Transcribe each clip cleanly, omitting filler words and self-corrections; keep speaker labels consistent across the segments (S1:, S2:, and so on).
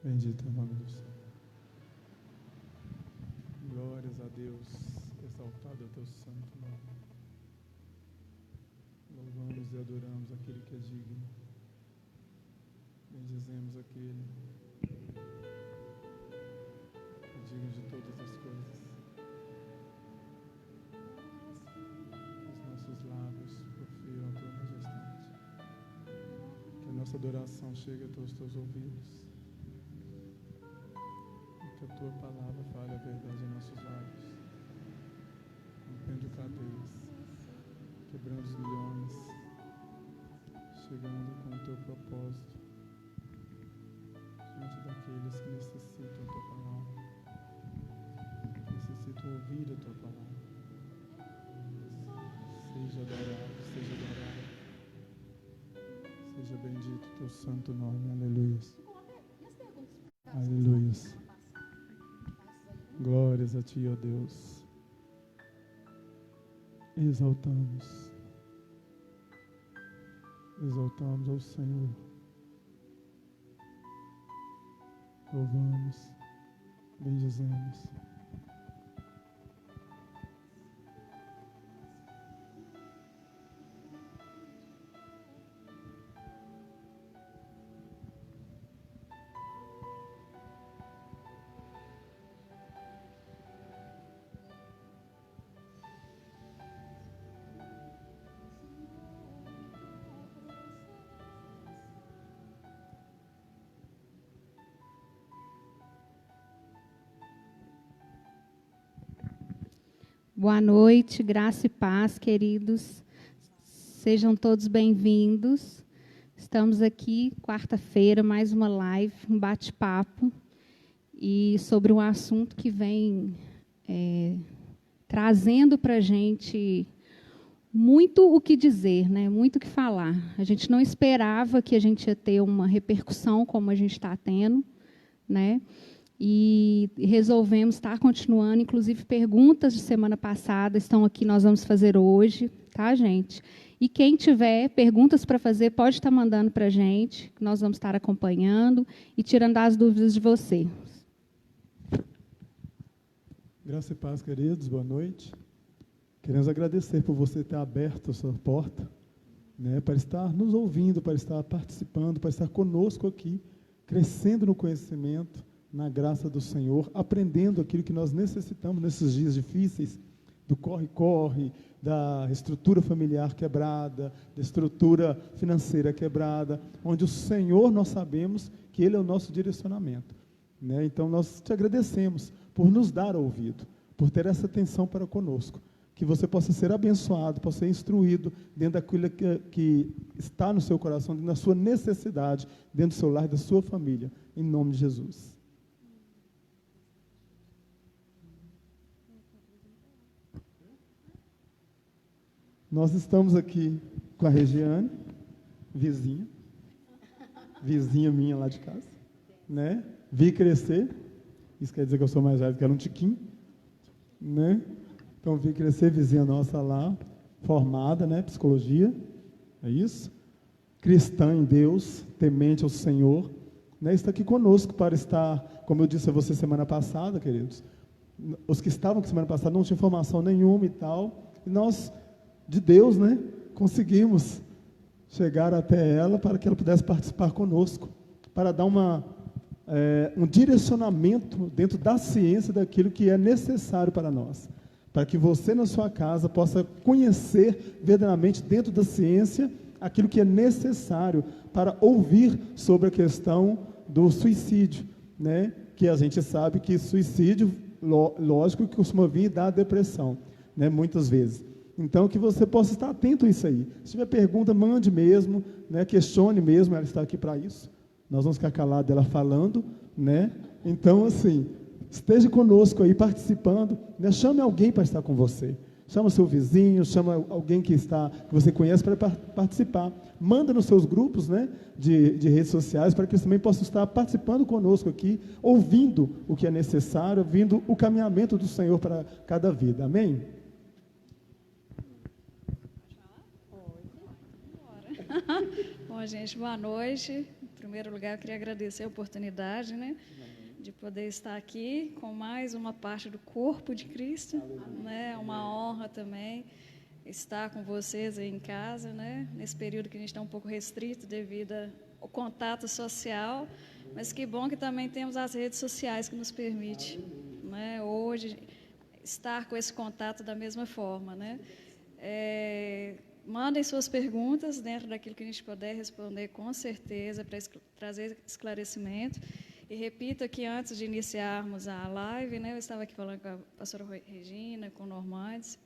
S1: Bendito é o nome do Senhor. Glórias a Deus, exaltado é o teu santo nome. Louvamos e adoramos aquele que é digno. Bendizemos aquele que é digno de todas as coisas. Os nossos lábios profiram a tua majestade. Que a nossa adoração chegue até os teus ouvidos. Que a tua palavra fale a verdade em nossos lábios, rompendo cadeias, quebrando os grilhões, chegando com o teu propósito diante daqueles que necessitam a tua palavra, necessitam ouvir a tua palavra. Seja adorado, seja bendito o teu santo nome. Aleluia. Aleluia. Glórias a ti, ó Deus. Exaltamos ao Senhor. Louvamos, bendizemos.
S2: Boa noite, graça e paz, queridos. Sejam todos bem-vindos. Estamos aqui, quarta-feira, mais uma live, um bate-papo, e sobre um assunto que vem trazendo para a gente muito o que dizer, né? Muito o que falar. A gente não esperava que a gente ia ter uma repercussão como a gente está tendo, né? E resolvemos estar continuando, inclusive perguntas de semana passada estão aqui, nós vamos fazer hoje, tá, gente? E quem tiver perguntas para fazer, pode estar mandando para a gente, que nós vamos estar acompanhando e tirando as dúvidas de você.
S1: Graça e paz, queridos, boa noite. Queremos agradecer por você ter aberto a sua porta, né, para estar nos ouvindo, para estar participando, para estar conosco aqui, crescendo no conhecimento, na graça do Senhor, aprendendo aquilo que nós necessitamos nesses dias difíceis, do corre-corre, da estrutura familiar quebrada, da estrutura financeira quebrada, onde o Senhor, nós sabemos que Ele é o nosso direcionamento, né? Então, nós te agradecemos por nos dar ouvido, por ter essa atenção para conosco, que você possa ser abençoado, possa ser instruído dentro daquilo que está no seu coração, na sua necessidade, dentro do seu lar, da sua família, em nome de Jesus. Nós estamos aqui com a Regiane, vizinha minha lá de casa, né? Vi crescer, isso quer dizer que eu sou mais velho que ela, um tiquinho, né? Então, vi crescer, vizinha nossa lá, formada, né? Psicologia, é isso? Cristã em Deus, temente ao Senhor, né? Está aqui conosco para estar, como eu disse a você semana passada, queridos, os que estavam aqui semana passada não tinham informação nenhuma e tal, e nós, de Deus, né, conseguimos chegar até ela para que ela pudesse participar conosco, para dar um direcionamento dentro da ciência daquilo que é necessário para nós, para que você na sua casa possa conhecer verdadeiramente dentro da ciência aquilo que é necessário para ouvir sobre a questão do suicídio, né, que a gente sabe que suicídio, lógico, que costuma vir da depressão, né, muitas vezes. Então, que você possa estar atento a isso aí. Se tiver pergunta, mande mesmo, né, questione mesmo, ela está aqui para isso. Nós vamos ficar calados dela falando, né? Então, assim, esteja conosco aí, participando, né? Chame alguém para estar com você. Chama o seu vizinho, chama alguém que você conhece para participar. Manda nos seus grupos, né, de redes sociais, para que eles também possam estar participando conosco aqui, ouvindo o que é necessário, ouvindo o caminhamento do Senhor para cada vida. Amém?
S3: Bom, gente, boa noite. primeiro lugar, eu queria agradecer a oportunidade, né, de poder estar aqui com mais uma parte do corpo de Cristo, né, é uma honra também estar com vocês aí em casa, né, nesse período que a gente está um pouco restrito devido ao contato social, mas que bom que também temos as redes sociais que nos permitem, né, hoje estar com esse contato da mesma forma, né. Mandem suas perguntas dentro daquilo que a gente puder responder, com certeza, para trazer esclarecimento. E repito aqui, antes de iniciarmos a live, né, eu estava aqui falando com a pastora Regina, com o Normandes,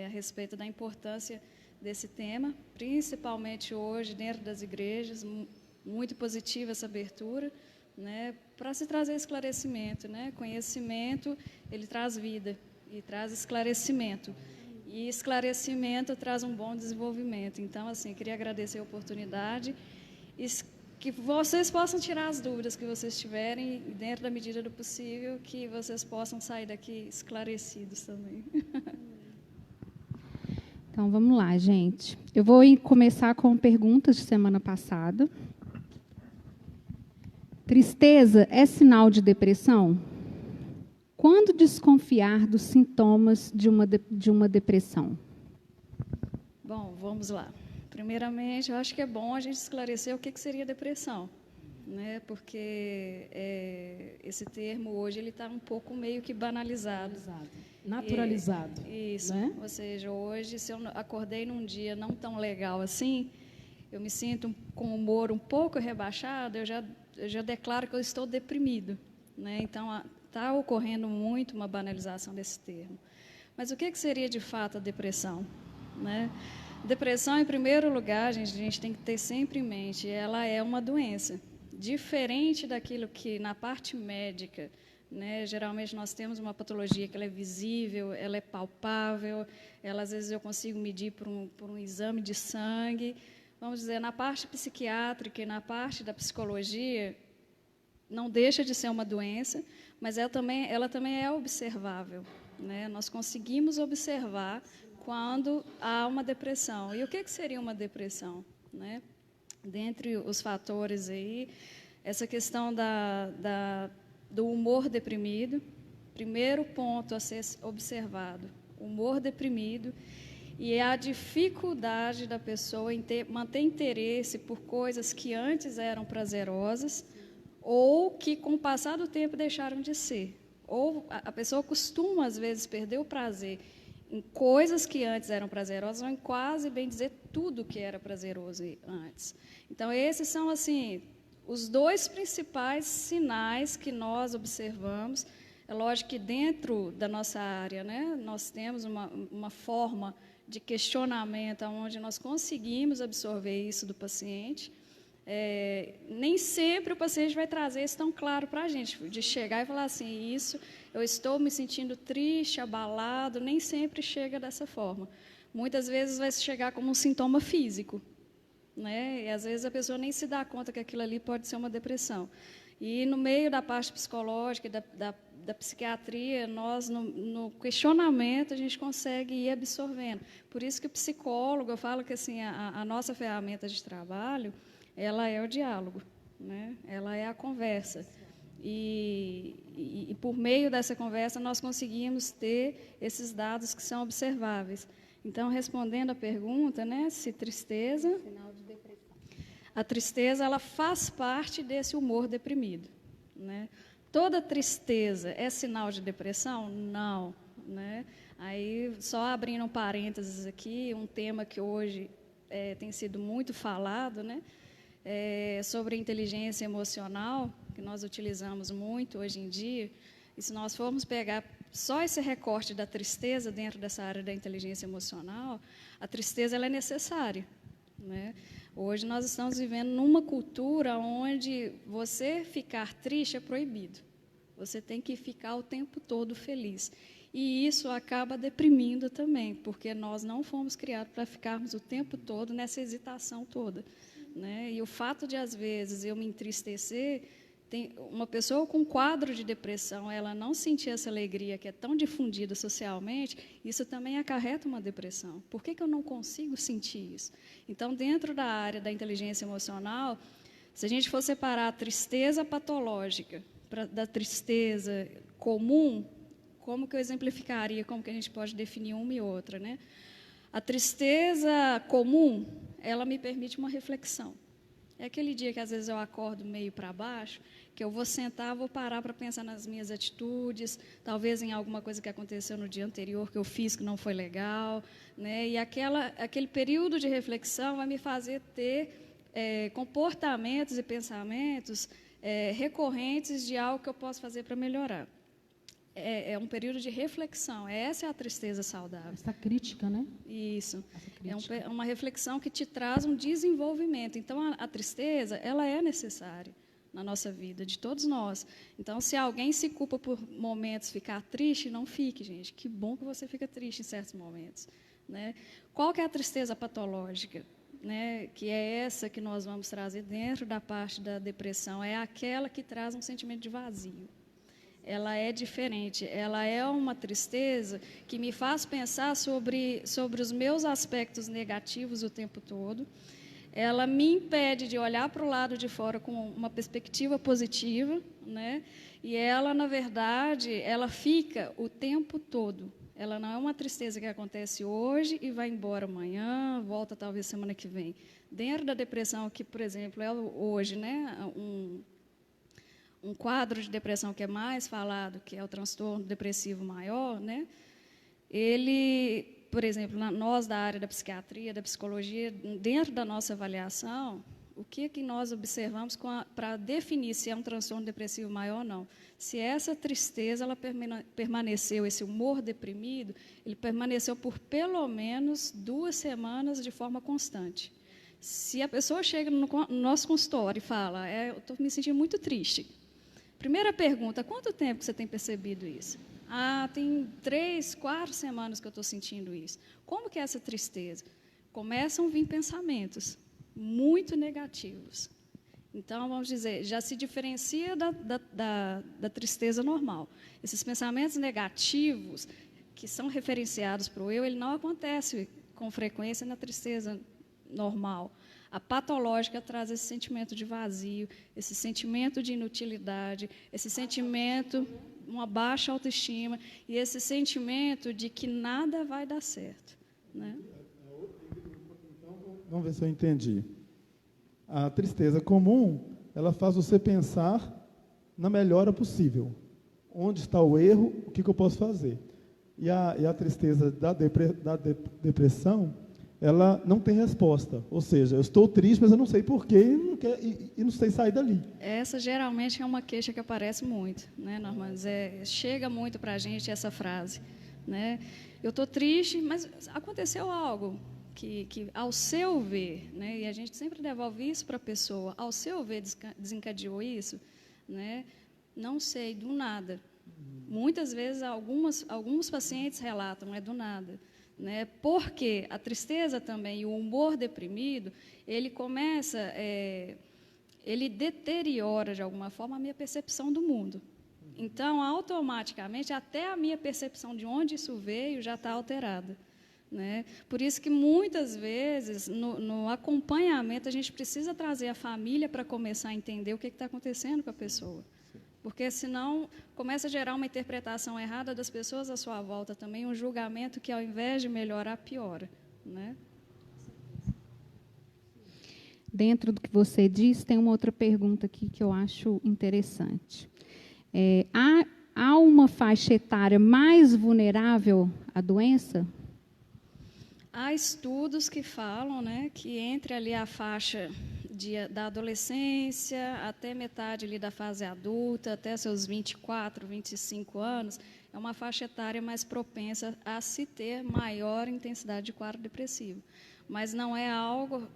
S3: a respeito da importância desse tema, principalmente hoje, dentro das igrejas, muito positiva essa abertura, né, para se trazer esclarecimento, né? Conhecimento, ele traz vida e traz esclarecimento. E esclarecimento traz um bom desenvolvimento. Então, assim, queria agradecer a oportunidade e que vocês possam tirar as dúvidas que vocês tiverem e, dentro da medida do possível, que vocês possam sair daqui esclarecidos também.
S2: Então, vamos lá, gente. Eu vou começar com perguntas de semana passada. Tristeza é sinal de depressão? Quando desconfiar dos sintomas de uma depressão?
S3: Bom, vamos lá. Primeiramente, eu acho que é bom a gente esclarecer o que seria depressão, né? Porque esse termo hoje ele está um pouco meio que banalizado.
S4: Naturalizado.
S3: Isso,
S4: né?
S3: Ou seja, hoje, se eu acordei num dia não tão legal assim, eu me sinto com o humor um pouco rebaixado, eu já declaro que eu estou deprimido, né? Então, está ocorrendo muito uma banalização desse termo. Mas o que seria, de fato, a depressão, né? Depressão, em primeiro lugar, a gente tem que ter sempre em mente, ela é uma doença. Diferente daquilo que, na parte médica, né, geralmente nós temos uma patologia que ela é visível, ela é palpável, ela, às vezes, eu consigo medir por um exame de sangue. Vamos dizer, na parte psiquiátrica e na parte da psicologia, não deixa de ser uma doença, mas ela também é observável, né? Nós conseguimos observar quando há uma depressão. E o que seria uma depressão, né? Dentre os fatores aí, essa questão do humor deprimido, primeiro ponto a ser observado, humor deprimido, e a dificuldade da pessoa em manter interesse por coisas que antes eram prazerosas ou que, com o passar do tempo, deixaram de ser. Ou a pessoa costuma, às vezes, perder o prazer em coisas que antes eram prazerosas, ou em quase, bem dizer, tudo que era prazeroso antes. Então, esses são, assim, os dois principais sinais que nós observamos. É lógico que, dentro da nossa área, né, nós temos uma forma de questionamento onde nós conseguimos absorver isso do paciente. Nem sempre o paciente vai trazer isso tão claro para a gente, de chegar e falar assim, eu estou me sentindo triste, abalado, nem sempre chega dessa forma. Muitas vezes vai chegar como um sintoma físico, né? E às vezes a pessoa nem se dá conta que aquilo ali pode ser uma depressão. E no meio da parte psicológica, da psiquiatria, nós, no questionamento, a gente consegue ir absorvendo. Por isso que o psicólogo, eu falo que assim, a nossa ferramenta de trabalho, ela é o diálogo, né? Ela é a conversa. E por meio dessa conversa, nós conseguimos ter esses dados que são observáveis. Então, respondendo à pergunta, né, se tristeza... Sinal de depressão. A tristeza, ela faz parte desse humor deprimido, né? Toda tristeza é sinal de depressão? Não, né? Aí, só abrindo um parênteses aqui, um tema que hoje tem sido muito falado, né? Sobre inteligência emocional, que nós utilizamos muito hoje em dia, e se nós formos pegar só esse recorte da tristeza dentro dessa área da inteligência emocional, a tristeza ela é necessária, né? Hoje nós estamos vivendo numa cultura onde você ficar triste é proibido. Você tem que ficar o tempo todo feliz. E isso acaba deprimindo também, porque nós não fomos criados para ficarmos o tempo todo nessa hesitação toda, né? E o fato de, às vezes, eu me entristecer, uma pessoa com quadro de depressão, ela não sentir essa alegria que é tão difundida socialmente, isso também acarreta uma depressão. Por que eu não consigo sentir isso? Então, dentro da área da inteligência emocional, Se a gente for separar a tristeza patológica da tristeza comum, como que eu exemplificaria, como que a gente pode definir uma e outra, né? A tristeza comum, ela me permite uma reflexão. É aquele dia que às vezes eu acordo meio para baixo, que eu vou sentar, vou parar para pensar nas minhas atitudes, talvez em alguma coisa que aconteceu no dia anterior que eu fiz que não foi legal, né? E aquele período de reflexão vai me fazer ter comportamentos e pensamentos recorrentes de algo que eu posso fazer para melhorar. É um período de reflexão. Essa é a tristeza saudável.
S4: Essa crítica, né?
S3: Isso. É uma reflexão que te traz um desenvolvimento. Então, a tristeza, ela é necessária na nossa vida, de todos nós. Então, se alguém se culpa por momentos ficar triste, não fique, gente. Que bom que você fica triste em certos momentos, né? Qual que é a tristeza patológica? Né, que é essa que nós vamos trazer dentro da parte da depressão, é aquela que traz um sentimento de vazio. Ela é diferente, ela é uma tristeza que me faz pensar sobre os meus aspectos negativos o tempo todo. Ela me impede de olhar para o lado de fora com uma perspectiva positiva, né? E ela, na verdade, ela fica o tempo todo. Ela não é uma tristeza que acontece hoje e vai embora amanhã, volta talvez semana que vem. Dentro da depressão, que, por exemplo, é hoje, né, um quadro de depressão que é mais falado, que é o transtorno depressivo maior, né, ele, por exemplo, nós da área da psiquiatria, da psicologia, dentro da nossa avaliação, o que nós observamos para definir se é um transtorno depressivo maior ou não? Se essa tristeza ela permaneceu, esse humor deprimido, ele permaneceu por pelo menos 2 semanas de forma constante. Se a pessoa chega no nosso consultório e fala, eu estou me sentindo muito triste. Primeira pergunta, há quanto tempo que você tem percebido isso? Tem 3, 4 semanas que eu estou sentindo isso. Como que é essa tristeza? Começam a vir pensamentos muito negativos. Então, vamos dizer, já se diferencia da tristeza normal. Esses pensamentos negativos, que são referenciados para o eu, ele não acontece com frequência na tristeza normal. A patológica traz esse sentimento de vazio, esse sentimento de inutilidade, esse sentimento, uma baixa autoestima, e esse sentimento de que nada vai dar certo, né?
S1: Vamos ver se eu entendi. A tristeza comum, ela faz você pensar na melhora possível. Onde está o erro, o que eu posso fazer? E a tristeza da depressão, ela não tem resposta. Ou seja, eu estou triste, mas eu não sei porquê e não sei sair dali.
S3: Essa geralmente é uma queixa que aparece muito, né, Normandes? Chega muito para a gente essa frase, né? Eu estou triste, mas aconteceu algo. Que ao seu ver, né, e a gente sempre devolve isso para a pessoa, ao seu ver desencadeou isso, né, não sei, do nada. Muitas vezes alguns pacientes relatam, do nada, né, porque a tristeza também e o humor deprimido, ele começa, ele deteriora de alguma forma a minha percepção do mundo. Então, automaticamente, até a minha percepção de onde isso veio já está alterada. Né? Por isso que, muitas vezes, no acompanhamento, a gente precisa trazer a família para começar a entender o que está acontecendo com a pessoa. Porque, senão, começa a gerar uma interpretação errada das pessoas à sua volta também, um julgamento que, ao invés de melhorar, piora. Né?
S2: Dentro do que você disse, tem uma outra pergunta aqui que eu acho interessante. Há uma faixa etária mais vulnerável à doença?
S3: Há estudos que falam, né, que entre ali a faixa da adolescência até metade ali da fase adulta, até seus 24, 25 anos, é uma faixa etária mais propensa a se ter maior intensidade de quadro depressivo. Mas não é algo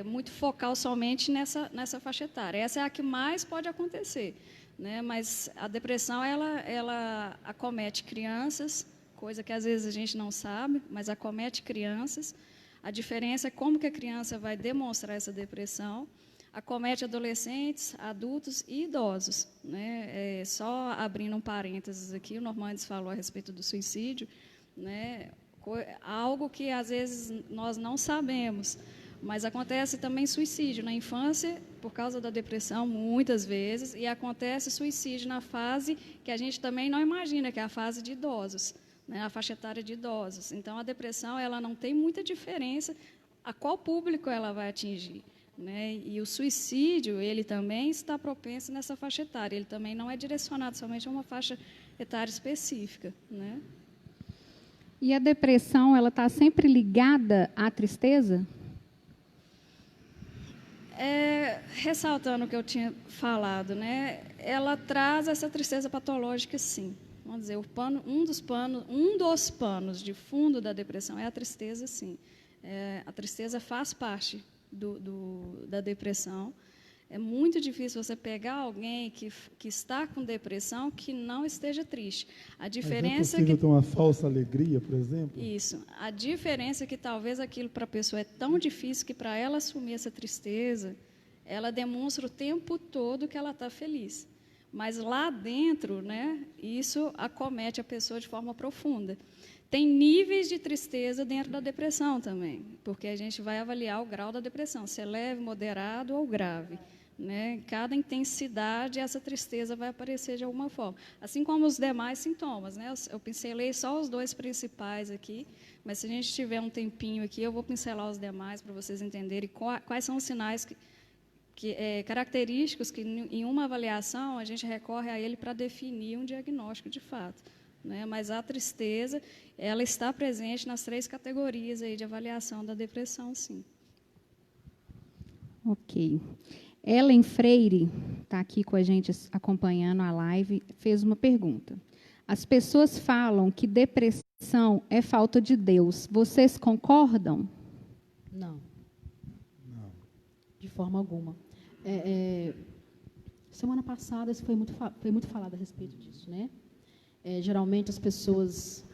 S3: muito focal somente nessa faixa etária. Essa é a que mais pode acontecer, né? Mas a depressão ela acomete crianças, coisa que às vezes a gente não sabe, mas acomete crianças. A diferença é como que a criança vai demonstrar essa depressão. Acomete adolescentes, adultos e idosos. Né? Só abrindo um parênteses aqui, o Normandes falou a respeito do suicídio, né? Algo que às vezes nós não sabemos. Mas acontece também suicídio na infância, por causa da depressão, muitas vezes, e acontece suicídio na fase que a gente também não imagina, que é a fase de idosos, né, a faixa etária de idosos. Então, a depressão ela não tem muita diferença a qual público ela vai atingir, né? E o suicídio, ele também está propenso nessa faixa etária, ele também não é direcionado somente a uma faixa etária específica, né?
S2: E a depressão, ela está sempre ligada à tristeza?
S3: Ressaltando o que eu tinha falado, né, ela traz essa tristeza patológica, sim. Vamos dizer, um dos panos de fundo da depressão é a tristeza, sim. A tristeza faz parte da depressão. É muito difícil você pegar alguém que está com depressão que não esteja triste. A diferença
S1: Mas é possível ter uma falsa alegria, por exemplo?
S3: Isso. A diferença é que talvez aquilo para a pessoa é tão difícil que para ela assumir essa tristeza, ela demonstra o tempo todo que ela está feliz. Mas lá dentro, né, isso acomete a pessoa de forma profunda. Tem níveis de tristeza dentro da depressão também, porque a gente vai avaliar o grau da depressão, se é leve, moderado ou grave. Né? Cada intensidade, essa tristeza vai aparecer de alguma forma. Assim como os demais sintomas. Né? Eu pincelei só os 2 principais aqui, mas se a gente tiver um tempinho aqui, eu vou pincelar os demais para vocês entenderem quais são os sinais característicos que, em uma avaliação, a gente recorre a ele para definir um diagnóstico de fato. Né? Mas a tristeza, ela está presente nas 3 categorias aí de avaliação da depressão, sim.
S2: Ok. Ellen Freire, está aqui com a gente acompanhando a live, fez uma pergunta. As pessoas falam que depressão é falta de Deus. Vocês concordam?
S4: Não. De forma alguma. Semana passada isso foi muito falado a respeito disso, né? Geralmente as pessoas,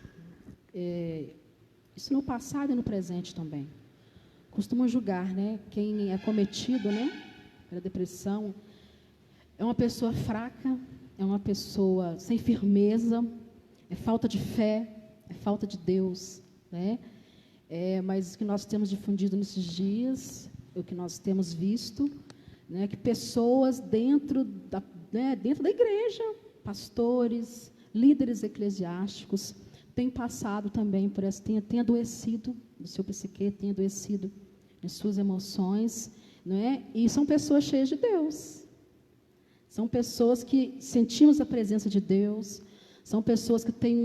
S4: isso no passado e no presente também, costumam julgar, né? Quem é cometido, né, pela depressão é uma pessoa fraca, é uma pessoa sem firmeza, é falta de fé, é falta de Deus, né? Mas o que nós temos difundido nesses dias, o que nós temos visto, né, que pessoas dentro da igreja, pastores, líderes eclesiásticos, têm passado também por essa, têm adoecido no seu psique, têm adoecido em suas emoções, não é? E são pessoas cheias de Deus. São pessoas que sentimos a presença de Deus, são pessoas que têm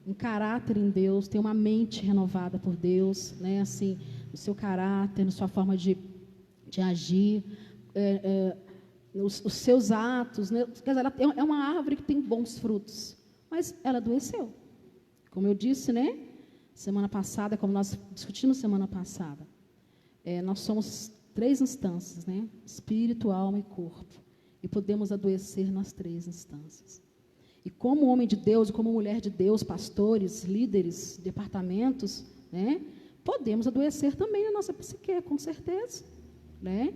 S4: um caráter em Deus, têm uma mente renovada por Deus, né? Assim, no seu caráter, na sua forma de agir, os seus atos, né? Quer dizer, ela é uma árvore que tem bons frutos, mas ela adoeceu. Como eu disse, né? Semana passada, como nós discutimos semana passada, nós somos 3 instâncias, né? Espírito, alma e corpo. E podemos adoecer nas 3 instâncias. E como homem de Deus, como mulher de Deus, pastores, líderes, departamentos, né? Podemos adoecer também na nossa psique, com certeza, né?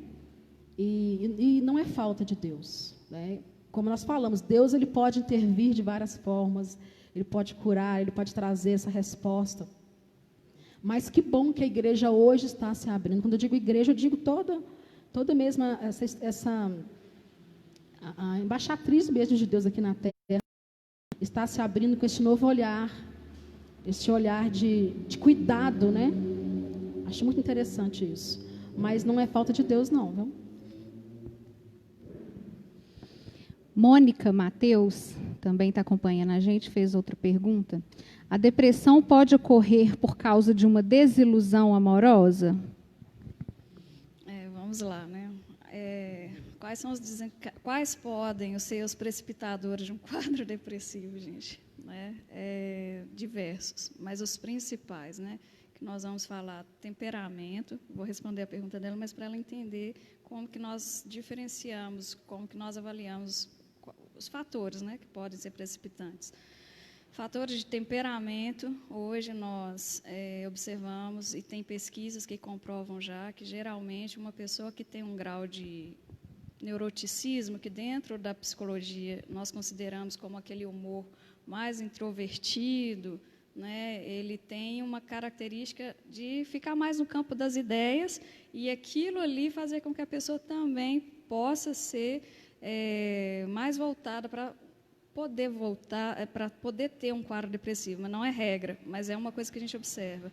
S4: E não é falta de Deus, né? Como nós falamos, Deus ele pode intervir de várias formas, Ele pode curar, Ele pode trazer essa resposta. Mas que bom que a igreja hoje está se abrindo. Quando eu digo igreja, eu digo toda mesmo a embaixatriz mesmo de Deus aqui na terra está se abrindo com esse novo olhar, esse olhar de cuidado, né? Acho muito interessante isso. Mas não é falta de Deus, não, viu?
S2: Mônica Mateus, também está acompanhando a gente, fez outra pergunta. A depressão pode ocorrer por causa de uma desilusão amorosa?
S3: Vamos lá, né? Quais podem ser os precipitadores de um quadro depressivo, gente? Né? Diversos, mas os principais, né? Que nós vamos falar, temperamento, vou responder a pergunta dela, mas para ela entender como que nós diferenciamos, como que nós avaliamos os fatores, né, que podem ser precipitantes. Fatores de temperamento, hoje nós observamos, e tem pesquisas que comprovam já, que geralmente uma pessoa que tem um grau de neuroticismo, que dentro da psicologia nós consideramos como aquele humor mais introvertido, né, ele tem uma característica de ficar mais no campo das ideias e aquilo ali fazer com que a pessoa também possa ser mais voltada para poder voltar, para poder ter um quadro depressivo, mas não é regra, mas é uma coisa que a gente observa.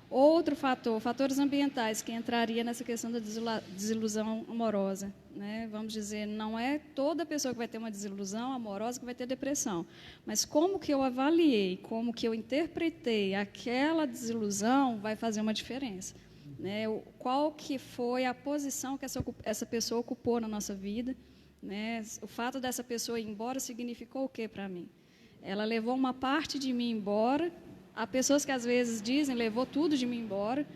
S3: Outro fator, fatores ambientais, que entraria nessa questão da desilusão amorosa, né? Vamos dizer, não é toda pessoa que vai ter uma desilusão amorosa que vai ter depressão, mas como que eu avaliei, como que eu interpretei aquela desilusão vai fazer uma diferença, né? Qual que foi a posição que essa pessoa ocupou na nossa vida, né? O fato dessa pessoa ir embora significou o quê para mim? Ela levou uma parte de mim embora. Há pessoas que às vezes dizem, levou tudo de mim embora.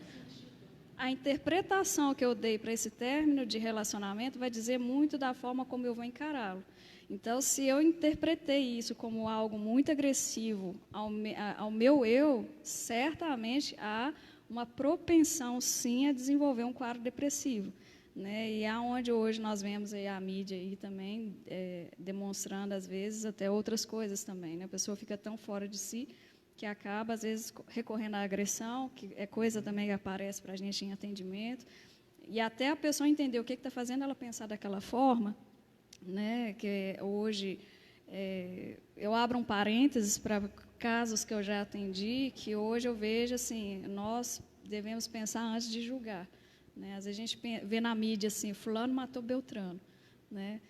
S3: A interpretação que eu dei para esse término de relacionamento vai dizer muito da forma como eu vou encará-lo. Então, se eu interpretei isso como algo muito agressivo ao meu eu, certamente há uma propensão, sim, a desenvolver um quadro depressivo, né? E é onde hoje nós vemos aí a mídia aí também demonstrando, às vezes, até outras coisas também, né? A pessoa fica tão fora de si que acaba, às vezes, recorrendo à agressão, que é coisa também que aparece para a gente em atendimento, e até a pessoa entender o que está fazendo ela pensar daquela forma, né? Que hoje, eu abro um parênteses para casos que eu já atendi, que hoje eu vejo, assim, nós devemos pensar antes de julgar, né? Às vezes a gente vê na mídia, assim, fulano matou Beltrano, né?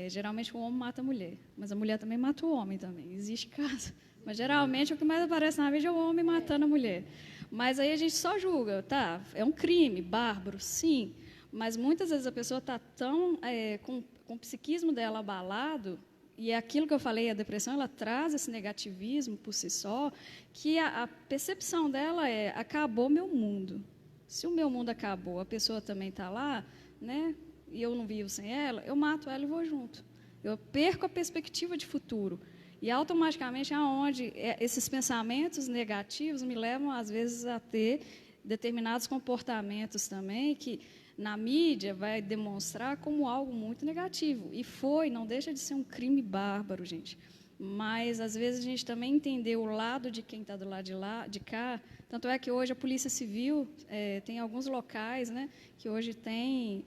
S3: Geralmente o homem mata a mulher, mas a mulher também mata o homem também, existe caso. Mas, geralmente, o que mais aparece na mídia é o homem matando a mulher. Mas aí a gente só julga, tá? É um crime, bárbaro, sim. Mas, muitas vezes, a pessoa está tão com o psiquismo dela abalado, e é aquilo que eu falei, a depressão, ela traz esse negativismo por si só, que a percepção dela acabou meu mundo. Se o meu mundo acabou, a pessoa também está lá, né? E eu não vivo sem ela, eu mato ela e vou junto. Eu perco a perspectiva de futuro. E, automaticamente, aonde esses pensamentos negativos me levam, às vezes, a ter determinados comportamentos também que, na mídia, vai demonstrar como algo muito negativo. E não deixa de ser um crime bárbaro, gente. Mas, às vezes, a gente também entender o lado de quem está do lado de cá. Tanto é que, hoje, a Polícia Civil tem alguns locais, né, que hoje tem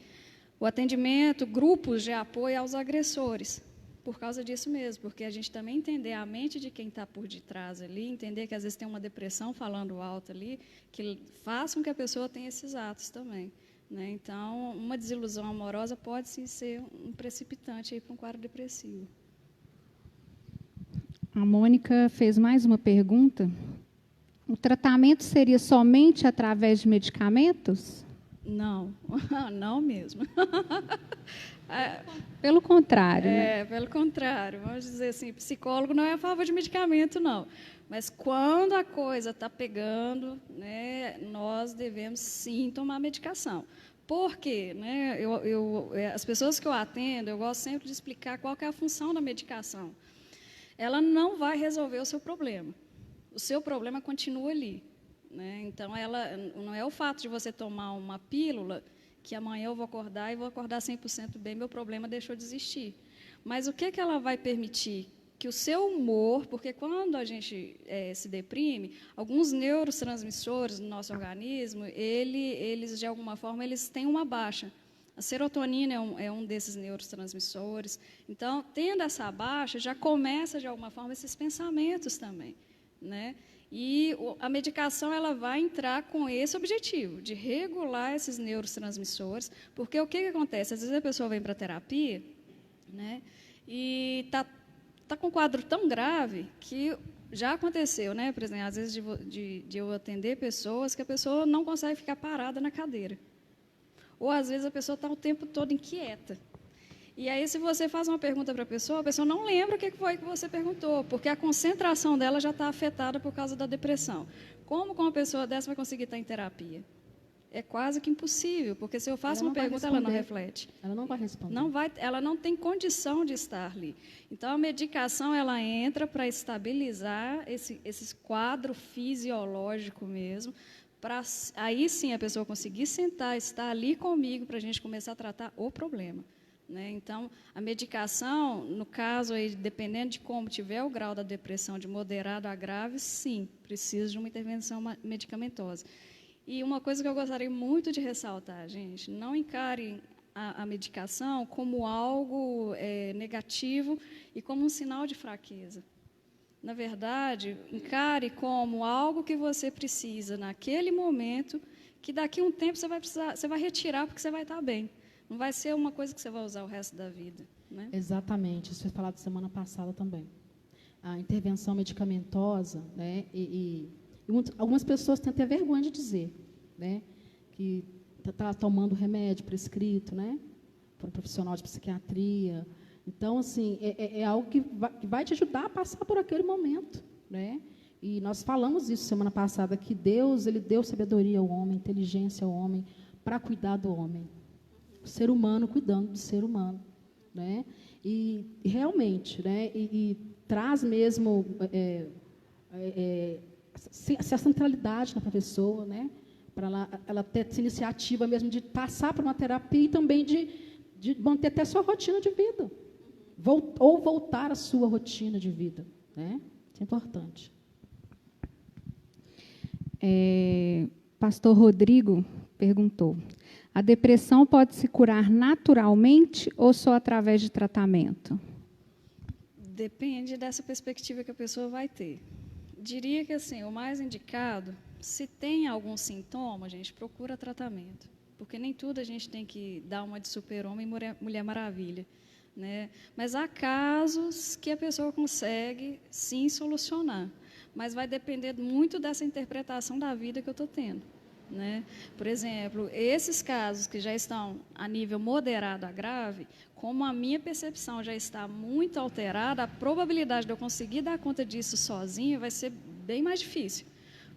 S3: o atendimento, grupos de apoio aos agressores. Por causa disso mesmo, porque a gente também entender a mente de quem está por detrás ali, entender que às vezes tem uma depressão falando alto ali, que faz com que a pessoa tenha esses atos também, né? Então, uma desilusão amorosa pode sim ser um precipitante para um quadro depressivo.
S2: A Mônica fez mais uma pergunta. O tratamento seria somente através de medicamentos?
S3: Não, não mesmo.
S2: Pelo contrário, né?
S3: Pelo contrário. Vamos dizer assim, psicólogo não é a favor de medicamento, não. Mas quando a coisa está pegando, né, nós devemos sim tomar medicação. Por quê? Né? As pessoas que eu atendo, eu gosto sempre de explicar qual que é a função da medicação. Ela não vai resolver o seu problema. O seu problema continua ali, né? Então, não é o fato de você tomar uma pílula que amanhã eu vou acordar e vou acordar 100% bem, meu problema deixou de existir. Mas o que ela vai permitir? Que o seu humor, porque quando a gente se deprime, alguns neurotransmissores no nosso organismo, eles, de alguma forma, eles têm uma baixa. A serotonina é um desses neurotransmissores. Então, tendo essa baixa, já começa, de alguma forma, esses pensamentos também, né? E a medicação ela vai entrar com esse objetivo, de regular esses neurotransmissores, porque o que acontece? Às vezes a pessoa vem para a terapia, né, e está com um quadro tão grave que já aconteceu, né, por exemplo, às vezes de eu atender pessoas que a pessoa não consegue ficar parada na cadeira. Ou, às vezes, a pessoa está o tempo todo inquieta. E aí, se você faz uma pergunta para a pessoa não lembra o que foi que você perguntou, porque a concentração dela já está afetada por causa da depressão. Como uma pessoa dessa vai conseguir estar em terapia? É quase que impossível, porque se eu faço uma pergunta, ela não reflete.
S4: Ela não vai responder.
S3: Ela não tem condição de estar ali. Então, a medicação ela entra para estabilizar esse quadro fisiológico mesmo, para aí sim a pessoa conseguir sentar, estar ali comigo, para a gente começar a tratar o problema. né? Então, a medicação, no caso, aí, dependendo de como tiver o grau da depressão, de moderado a grave, sim, precisa de uma intervenção medicamentosa. E uma coisa que eu gostaria muito de ressaltar, gente, não encarem a medicação como algo negativo e como um sinal de fraqueza. Na verdade, encare como algo que você precisa naquele momento, que daqui a um tempo você vai retirar porque você vai estar bem. Não vai ser uma coisa que você vai usar o resto da vida, né?
S4: Exatamente, isso foi falado semana passada também. A intervenção medicamentosa, né, algumas pessoas têm até vergonha de dizer, né, que está tomando remédio prescrito, né, por um profissional de psiquiatria. Então, assim, é algo que vai te ajudar a passar por aquele momento, né? E nós falamos isso semana passada, que Deus, Ele deu sabedoria ao homem, inteligência ao homem, para cuidar do homem. O ser humano cuidando do ser humano, né? E realmente, né? E traz mesmo essa centralidade na pessoa, né? Para ela ter essa iniciativa mesmo de passar por uma terapia e também de manter até a sua rotina de vida. Ou voltar à sua rotina de vida, né? Isso é importante.
S2: Pastor Rodrigo perguntou: a depressão pode se curar naturalmente ou só através de tratamento?
S3: Depende dessa perspectiva que a pessoa vai ter. Diria que assim, o mais indicado, se tem algum sintoma, gente, procura tratamento. Porque nem tudo a gente tem que dar uma de super-homem e Mulher Maravilha, né? Mas há casos que a pessoa consegue, sim, solucionar. Mas vai depender muito dessa interpretação da vida que eu estou tendo, né? Por exemplo, esses casos que já estão a nível moderado a grave, como a minha percepção já está muito alterada, a probabilidade de eu conseguir dar conta disso sozinha vai ser bem mais difícil.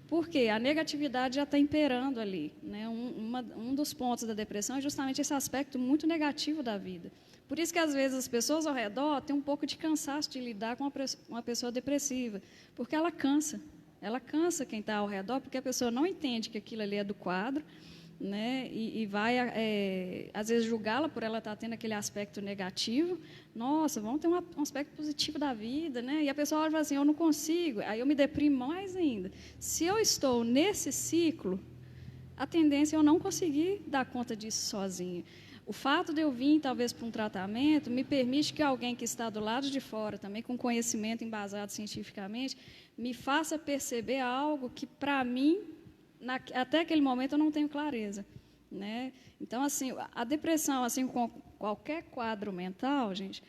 S3: Porque a negatividade já está imperando ali, né? Um dos pontos da depressão é justamente esse aspecto muito negativo da vida. Por isso que, às vezes, as pessoas ao redor têm um pouco de cansaço de lidar com uma pessoa depressiva, porque ela cansa. Ela cansa quem está ao redor, porque a pessoa não entende que aquilo ali é do quadro, né? E vai, às vezes, julgá-la por ela estar tendo aquele aspecto negativo. Nossa, vamos ter um aspecto positivo da vida, né? E a pessoa olha e fala assim, eu não consigo, aí eu me deprimo mais ainda. Se eu estou nesse ciclo, a tendência é eu não conseguir dar conta disso sozinha. O fato de eu vir, talvez, para um tratamento, me permite que alguém que está do lado de fora, também com conhecimento embasado cientificamente, me faça perceber algo que, para mim, até aquele momento, eu não tenho clareza, né? Então, assim, a depressão, assim como qualquer quadro mental, gente,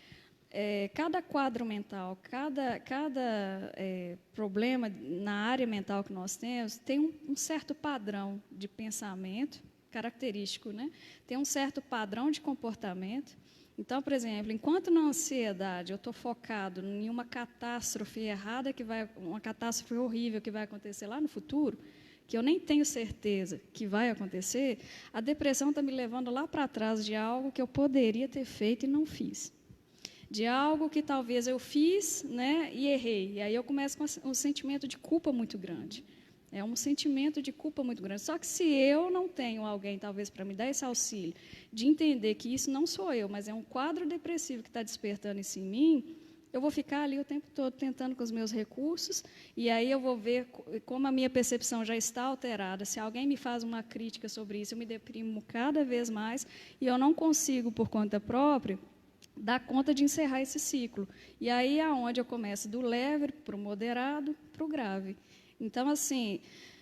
S3: cada quadro mental, cada problema na área mental que nós temos, tem um certo padrão de pensamento característico, né? Tem um certo padrão de comportamento. Então, por exemplo, enquanto na ansiedade eu estou focado em uma catástrofe errada, uma catástrofe horrível que vai acontecer lá no futuro, que eu nem tenho certeza que vai acontecer, a depressão está me levando lá para trás de algo que eu poderia ter feito e não fiz. De algo que talvez eu fiz, né, e errei. E aí eu começo com um sentimento de culpa muito grande. É um sentimento de culpa muito grande. Só que se eu não tenho alguém, talvez, para me dar esse auxílio, de entender que isso não sou eu, mas é um quadro depressivo que está despertando isso em mim, eu vou ficar ali o tempo todo tentando com os meus recursos, e aí eu vou ver como a minha percepção já está alterada. Se alguém me faz uma crítica sobre isso, eu me deprimo cada vez mais, e eu não consigo, por conta própria, dar conta de encerrar esse ciclo. E aí é onde eu começo do leve para o moderado, para o grave. Então, assim,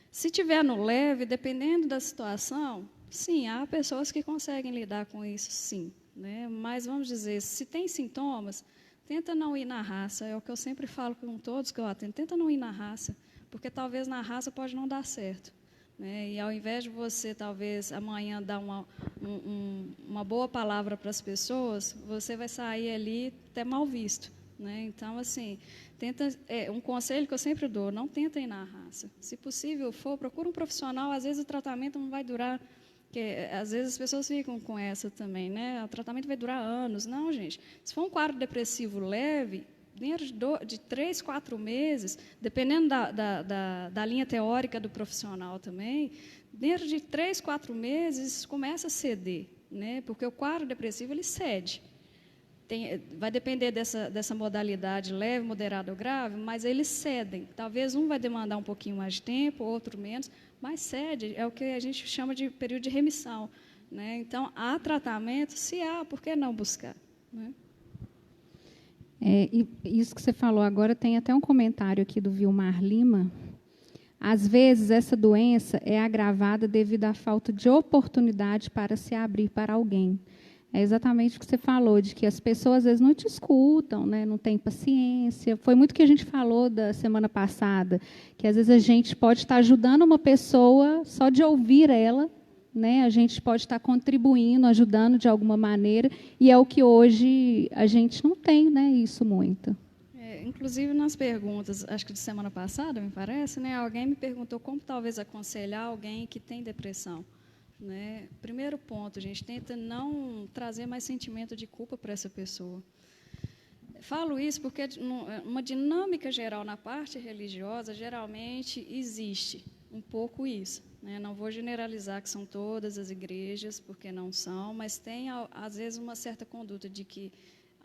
S3: se tiver no leve, dependendo da situação, sim, há pessoas que conseguem lidar com isso, sim, né? Mas, vamos dizer, se tem sintomas, tenta não ir na raça. É o que eu sempre falo com todos que eu atendo, tenta não ir na raça, porque talvez na raça pode não dar certo, né? E ao invés de você, talvez, amanhã dar uma boa palavra para as pessoas, você vai sair ali até mal visto, né? Então, assim, um conselho que eu sempre dou, não tenta ir na raça. Se possível procura um profissional, às vezes o tratamento não vai durar, porque às vezes as pessoas ficam com essa também, né? O tratamento vai durar anos. Não, gente, se for um quadro depressivo leve, dentro de 3, 4 meses, dependendo da linha teórica do profissional também, dentro de 3, 4 meses, começa a ceder, né? Porque o quadro depressivo, ele cede. vai depender dessa modalidade leve, moderada ou grave, mas eles cedem. Talvez um vai demandar um pouquinho mais de tempo, outro menos, mas cede, é o que a gente chama de período de remissão, né? Então, há tratamento, se há, por que não buscar? Né?
S2: E isso que você falou agora, tem até um comentário aqui do Vilmar Lima. Às vezes, essa doença é agravada devido à falta de oportunidade para se abrir para alguém. É exatamente o que você falou, de que as pessoas, às vezes, não te escutam, né? Não têm paciência. Foi muito o que a gente falou da semana passada, que, às vezes, a gente pode estar ajudando uma pessoa só de ouvir ela, né? A gente pode estar contribuindo, ajudando de alguma maneira, e é o que hoje a gente não tem, né? Isso muito.
S3: Inclusive, nas perguntas, acho que de semana passada, me parece, né? Alguém me perguntou como talvez aconselhar alguém que tem depressão. Né? Primeiro ponto, a gente tenta não trazer mais sentimento de culpa para essa pessoa. Falo isso porque uma dinâmica geral na parte religiosa, geralmente existe um pouco isso. Né? Não vou generalizar que são todas as igrejas, porque não são, mas tem, às vezes, uma certa conduta de que,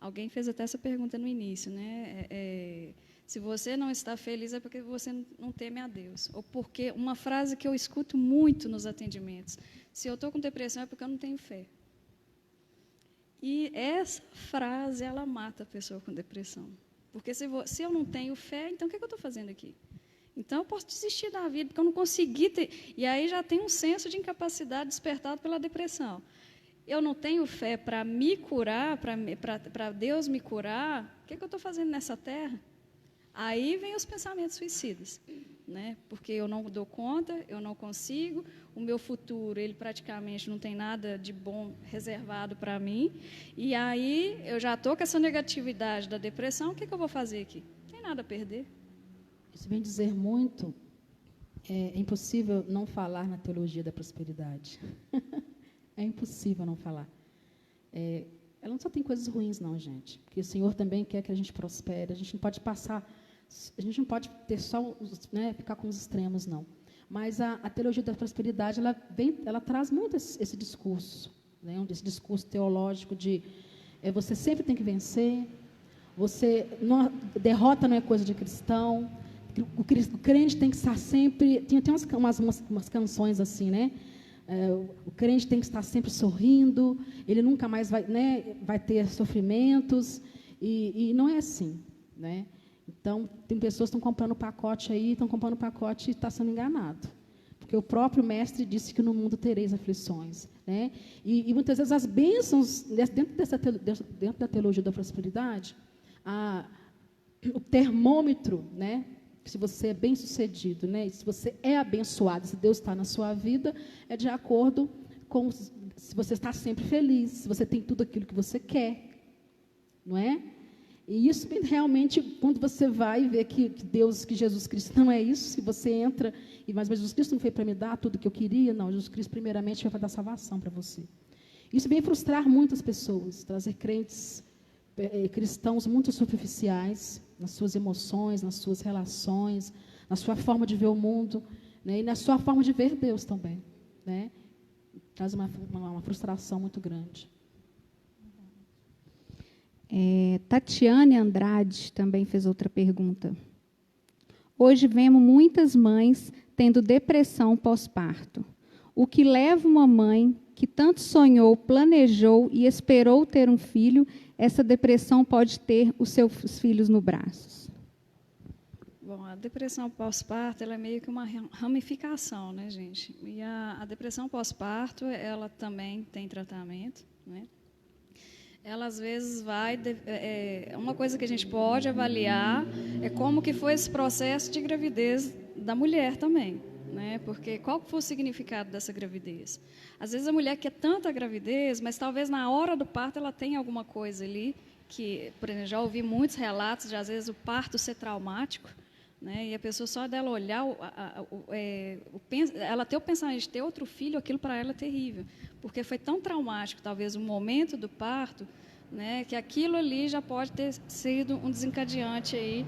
S3: alguém fez até essa pergunta no início, né? Se você não está feliz é porque você não teme a Deus. Ou porque, uma frase que eu escuto muito nos atendimentos, se eu estou com depressão é porque eu não tenho fé. E essa frase, ela mata a pessoa com depressão. Porque se eu não tenho fé, então o que eu estou fazendo aqui? Então eu posso desistir da vida, porque eu não consegui ter... E aí já tem um senso de incapacidade despertado pela depressão. Eu não tenho fé para me curar, para Deus me curar, o que eu estou fazendo nessa terra? Aí vem os pensamentos suicidas, né? Porque eu não dou conta, eu não consigo, o meu futuro, ele praticamente não tem nada de bom reservado para mim, e aí eu já estou com essa negatividade da depressão, o que eu vou fazer aqui? Não tem nada a perder.
S4: Isso vem dizer muito, é impossível não falar na teologia da prosperidade. É impossível não falar. Ela não só tem coisas ruins, não, gente. Porque o Senhor também quer que a gente prospere. A gente não pode ter só, né, ficar com os extremos, não. Mas a teologia da prosperidade, ela traz muito esse discurso, né, esse discurso teológico de você sempre tem que vencer, derrota não é coisa de cristão, o crente tem que estar sempre... Tem umas canções assim, né? O crente tem que estar sempre sorrindo, ele nunca mais vai ter sofrimentos, e não é assim, né? Então, tem pessoas que estão comprando pacote aí, e está sendo enganado. Porque o próprio mestre disse que no mundo tereis aflições, né? E muitas vezes as bênçãos, dentro da teologia da prosperidade, o termômetro, né? Se você é bem-sucedido, né? Se você é abençoado, se Deus está na sua vida, é de acordo com se você está sempre feliz, se você tem tudo aquilo que você quer, não é? E isso realmente, quando você vai ver que Jesus Cristo não é isso, se você entra, mas Jesus Cristo não veio para me dar tudo o que eu queria, não, Jesus Cristo primeiramente vai dar salvação para você. Isso vem frustrar muitas pessoas, trazer cristãos muito superficiais, nas suas emoções, nas suas relações, na sua forma de ver o mundo, né, e na sua forma de ver Deus também, né? Traz uma frustração muito grande.
S2: Tatiane Andrade também fez outra pergunta. Hoje vemos muitas mães tendo depressão pós-parto. O que leva uma mãe que tanto sonhou, planejou e esperou ter um filho, essa depressão pode ter os seus filhos no braços?
S3: Bom, a depressão pós-parto, ela é meio que uma ramificação, né, gente? E a depressão pós-parto, ela também tem tratamento, né? Ela, às vezes, uma coisa que a gente pode avaliar é como que foi esse processo de gravidez da mulher também, né? Porque qual foi o significado dessa gravidez? Às vezes a mulher quer tanta gravidez, mas talvez na hora do parto ela tenha alguma coisa ali que, por exemplo, já ouvi muitos relatos de, às vezes, o parto ser traumático, né? E a pessoa, só dela olhar, ela ter o pensamento de ter outro filho, aquilo para ela é terrível, porque foi tão traumático, talvez, o momento do parto, né, que aquilo ali já pode ter sido um desencadeante aí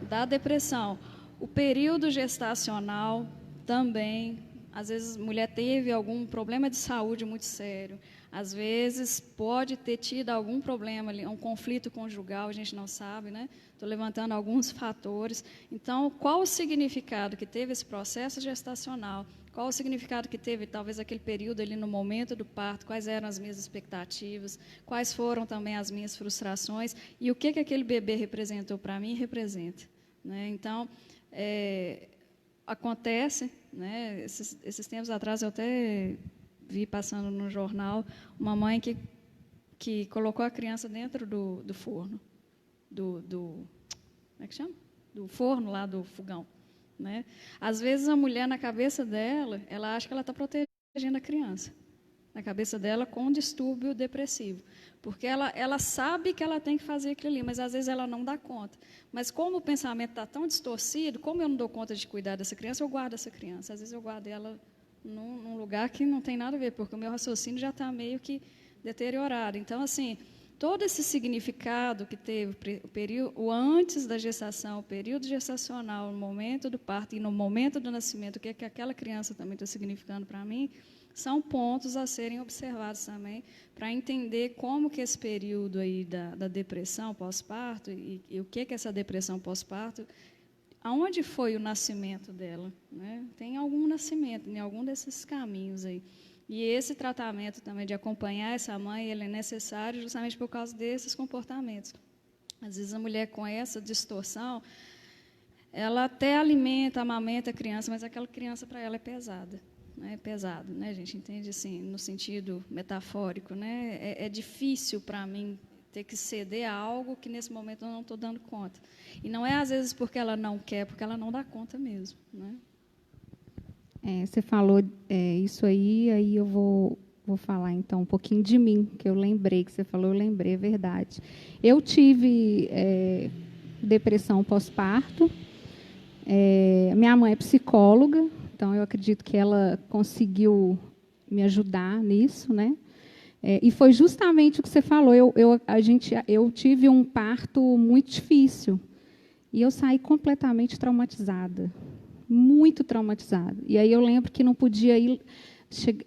S3: da depressão. O período gestacional também, às vezes a mulher teve algum problema de saúde muito sério, Às vezes pode ter tido algum problema ali, um conflito conjugal, a gente não sabe, né? Estou levantando alguns fatores. Então, qual o significado que teve esse processo gestacional? Qual o significado que teve, talvez, aquele período ali no momento do parto? Quais eram as minhas expectativas? Quais foram também as minhas frustrações? E o que aquele bebê representou para mim e representa, né? Então, acontece, né? Esses tempos atrás eu até vi passando no jornal uma mãe que colocou a criança dentro do forno, como é que chama? Do forno lá do fogão, né? Às vezes a mulher, na cabeça dela, ela acha que ela está protegendo a criança, na cabeça dela, com um distúrbio depressivo, porque ela sabe que ela tem que fazer aquilo ali, mas às vezes ela não dá conta. Mas como o pensamento está tão distorcido, como eu não dou conta de cuidar dessa criança, eu guardo essa criança. Às vezes eu guardo ela num lugar que não tem nada a ver, porque o meu raciocínio já está meio que deteriorado. Então, assim, todo esse significado que teve o antes da gestação, o período gestacional, o momento do parto e no momento do nascimento, o que aquela criança também está significando para mim, são pontos a serem observados também, para entender como que esse período aí da depressão pós-parto e o que essa depressão pós-parto, aonde foi o nascimento dela, né? Tem algum nascimento em algum desses caminhos aí. E esse tratamento também de acompanhar essa mãe, ele é necessário justamente por causa desses comportamentos. Às vezes a mulher com essa distorção, ela até alimenta, amamenta a criança, mas aquela criança para ela é pesada. É pesado, né, a gente entende assim, no sentido metafórico, né? É difícil para mim ter que ceder a algo que nesse momento eu não estou dando conta. E não é às vezes porque ela não quer, porque ela não dá conta mesmo, né?
S2: Você falou isso aí eu vou falar então um pouquinho de mim, que eu lembrei, que você falou, eu lembrei, é verdade. Eu tive depressão pós-parto, minha mãe é psicóloga, então eu acredito que ela conseguiu me ajudar nisso, né? E foi justamente o que você falou, eu tive um parto muito difícil, e eu saí completamente traumatizada, muito traumatizada. E aí eu lembro que não podia ir,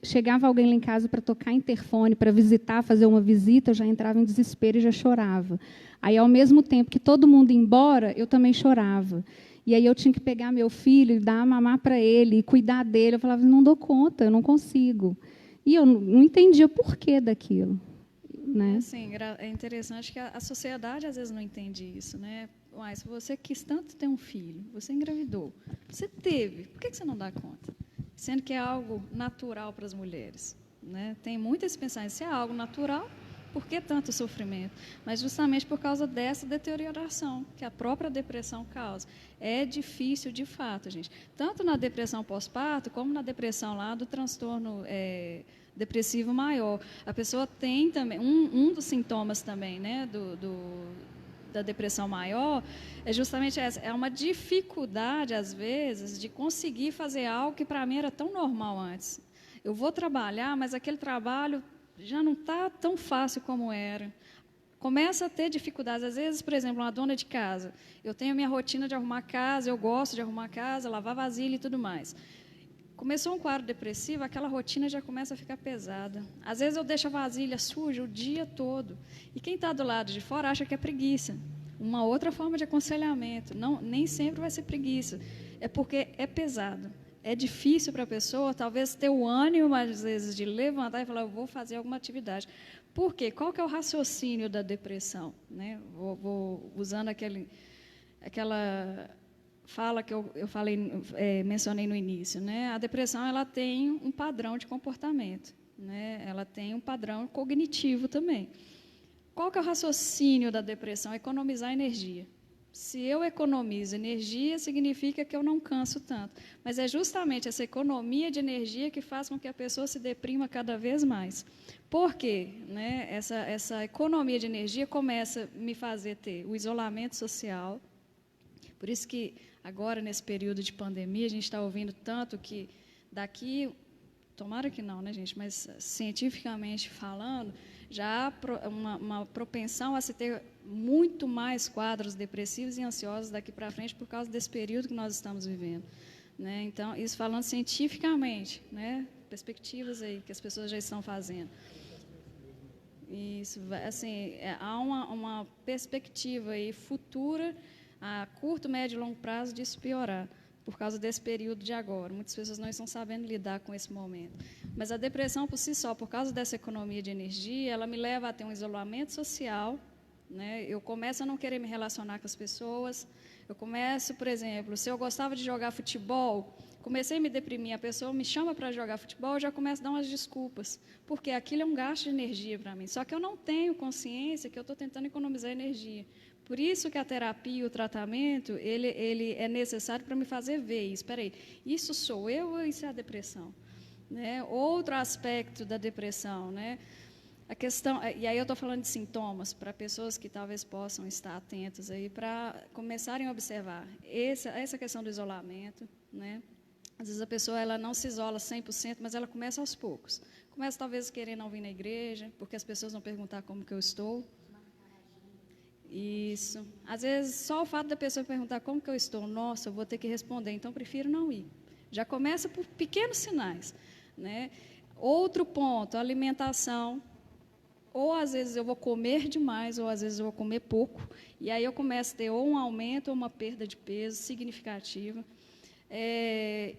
S2: chegava alguém lá em casa para tocar interfone, para visitar, fazer uma visita, eu já entrava em desespero e já chorava. Aí, ao mesmo tempo que todo mundo ia embora, eu também chorava. E aí eu tinha que pegar meu filho e dar a mamar para ele, e cuidar dele. Eu falava, não dou conta, eu não consigo. E eu não entendia o porquê daquilo, né?
S3: Assim, é interessante que a sociedade às vezes não entende isso, né? Mas você quis tanto ter um filho, você engravidou, você teve, por que você não dá conta? Sendo que é algo natural para as mulheres, né? Tem muito esse pensamento, se é algo natural, por que tanto sofrimento? Mas justamente por causa dessa deterioração que a própria depressão causa. É difícil, de fato, gente. Tanto na depressão pós-parto, como na depressão lá do transtorno depressivo maior. A pessoa tem também, um dos sintomas também, né, da depressão maior, é justamente essa, é uma dificuldade, às vezes, de conseguir fazer algo que para mim era tão normal antes. Eu vou trabalhar, mas aquele trabalho já não está tão fácil como era. Começa a ter dificuldades. Às vezes, por exemplo, uma dona de casa, eu tenho a minha rotina de arrumar casa, eu gosto de arrumar casa, lavar vasilha e tudo mais. Começou um quadro depressivo, aquela rotina já começa a ficar pesada. Às vezes eu deixo a vasilha suja o dia todo. E quem está do lado de fora acha que é preguiça. Uma outra forma de aconselhamento. Não, nem sempre vai ser preguiça. É porque é pesado. É difícil para a pessoa, talvez, ter o ânimo, às vezes, de levantar e falar, eu vou fazer alguma atividade. Por quê? Qual que é o raciocínio da depressão? Né? Vou usando aquela fala que eu mencionei no início. Né? A depressão ela tem um padrão de comportamento. Né? Ela tem um padrão cognitivo também. Qual que é o raciocínio da depressão? Economizar energia. Se eu economizo energia, significa que eu não canso tanto. Mas é justamente essa economia de energia que faz com que a pessoa se deprima cada vez mais. Por quê? Né? Essa economia de energia começa a me fazer ter o isolamento social. Por isso que agora, nesse período de pandemia, a gente está ouvindo tanto que daqui, tomara que não, né, gente? Mas cientificamente falando, já há uma propensão a se ter muito mais quadros depressivos e ansiosos daqui para frente por causa desse período que nós estamos vivendo. Né? Então, isso falando cientificamente, né? Perspectivas aí que as pessoas já estão fazendo. Isso, assim, há uma perspectiva aí futura, a curto, médio e longo prazo, disso piorar, por causa desse período de agora. Muitas pessoas não estão sabendo lidar com esse momento. Mas a depressão, por si só, por causa dessa economia de energia, ela me leva a ter um isolamento social, né? Eu começo a não querer me relacionar com as pessoas. Eu começo, por exemplo, se eu gostava de jogar futebol, comecei a me deprimir, a pessoa me chama para jogar futebol, eu já começo a dar umas desculpas, porque aquilo é um gasto de energia para mim. Só que eu não tenho consciência que eu estou tentando economizar energia. Por isso que a terapia e o tratamento, ele é necessário para me fazer ver isso. Espera aí, isso sou eu ou isso é a depressão? Né? Outro aspecto da depressão, né? A questão, e aí eu estou falando de sintomas para pessoas que talvez possam estar atentas aí para começarem a observar essa questão do isolamento, né? Às vezes a pessoa ela não se isola 100%, mas ela começa aos poucos. Começa talvez a querer não vir na igreja, porque as pessoas vão perguntar como que eu estou. Isso. Às vezes só o fato da pessoa perguntar como que eu estou, nossa, eu vou ter que responder, então prefiro não ir. Já começa por pequenos sinais, né? Outro ponto, alimentação. Ou às vezes eu vou comer demais, ou às vezes eu vou comer pouco, e aí eu começo a ter ou um aumento ou uma perda de peso significativa.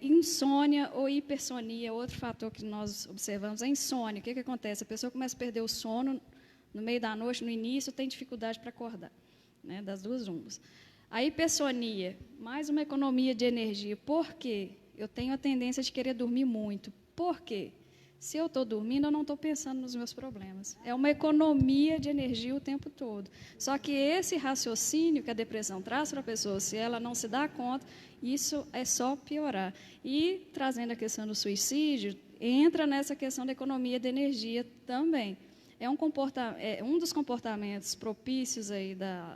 S3: Insônia ou hipersonia, outro fator que nós observamos é a insônia. O que acontece? A pessoa começa a perder o sono no meio da noite, no início, tem dificuldade para acordar, né? Das duas umas. A hipersonia, mais uma economia de energia. Por quê? Eu tenho a tendência de querer dormir muito. Por quê? Se eu estou dormindo, eu não estou pensando nos meus problemas. É uma economia de energia o tempo todo. Só que esse raciocínio que a depressão traz para a pessoa, se ela não se dá conta, isso é só piorar. E, trazendo a questão do suicídio, entra nessa questão da economia de energia também. É um dos comportamentos propícios aí da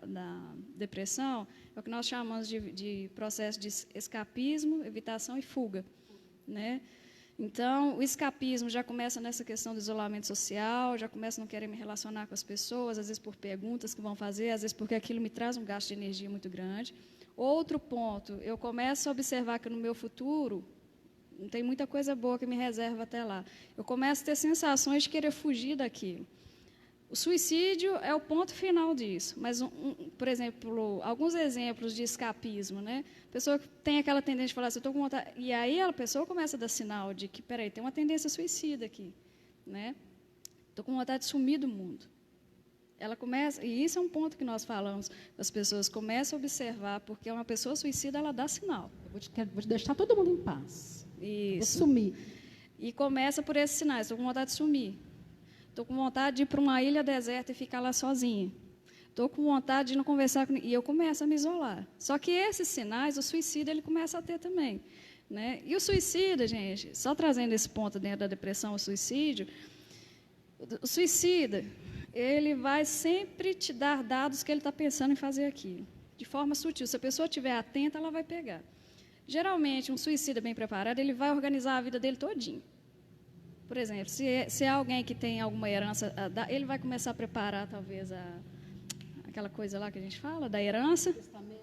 S3: depressão, é o que nós chamamos de processo de escapismo, evitação e fuga, né? Então, o escapismo já começa nessa questão do isolamento social, já começa a não querer me relacionar com as pessoas, às vezes por perguntas que vão fazer, às vezes porque aquilo me traz um gasto de energia muito grande. Outro ponto, eu começo a observar que no meu futuro não tem muita coisa boa que me reserva até lá. Eu começo a ter sensações de querer fugir daquilo. O suicídio é o ponto final disso, mas, por exemplo, alguns exemplos de escapismo, né? A pessoa tem aquela tendência de falar assim, eu estou com vontade, e aí a pessoa começa a dar sinal de que, peraí, tem uma tendência suicida aqui, né? Estou com vontade de sumir do mundo. Ela começa, e isso é um ponto que nós falamos, as pessoas começam a observar, porque uma pessoa suicida, ela dá sinal.
S4: Eu vou deixar todo mundo em paz.
S3: Isso.
S4: Vou sumir.
S3: E começa por esses sinais, estou com vontade de sumir. Estou com vontade de ir para uma ilha deserta e ficar lá sozinha. Estou com vontade de não conversar com ninguém. E eu começo a me isolar. Só que esses sinais, o suicida, ele começa a ter também, né? E o suicida, gente, só trazendo esse ponto dentro da depressão, o suicídio, o suicida, ele vai sempre te dar dados que ele está pensando em fazer aquilo, de forma sutil. Se a pessoa estiver atenta, ela vai pegar. Geralmente, um suicida bem preparado, ele vai organizar a vida dele todinho. Por exemplo, se é alguém que tem alguma herança, ele vai começar a preparar, talvez, aquela coisa lá que a gente fala, da herança,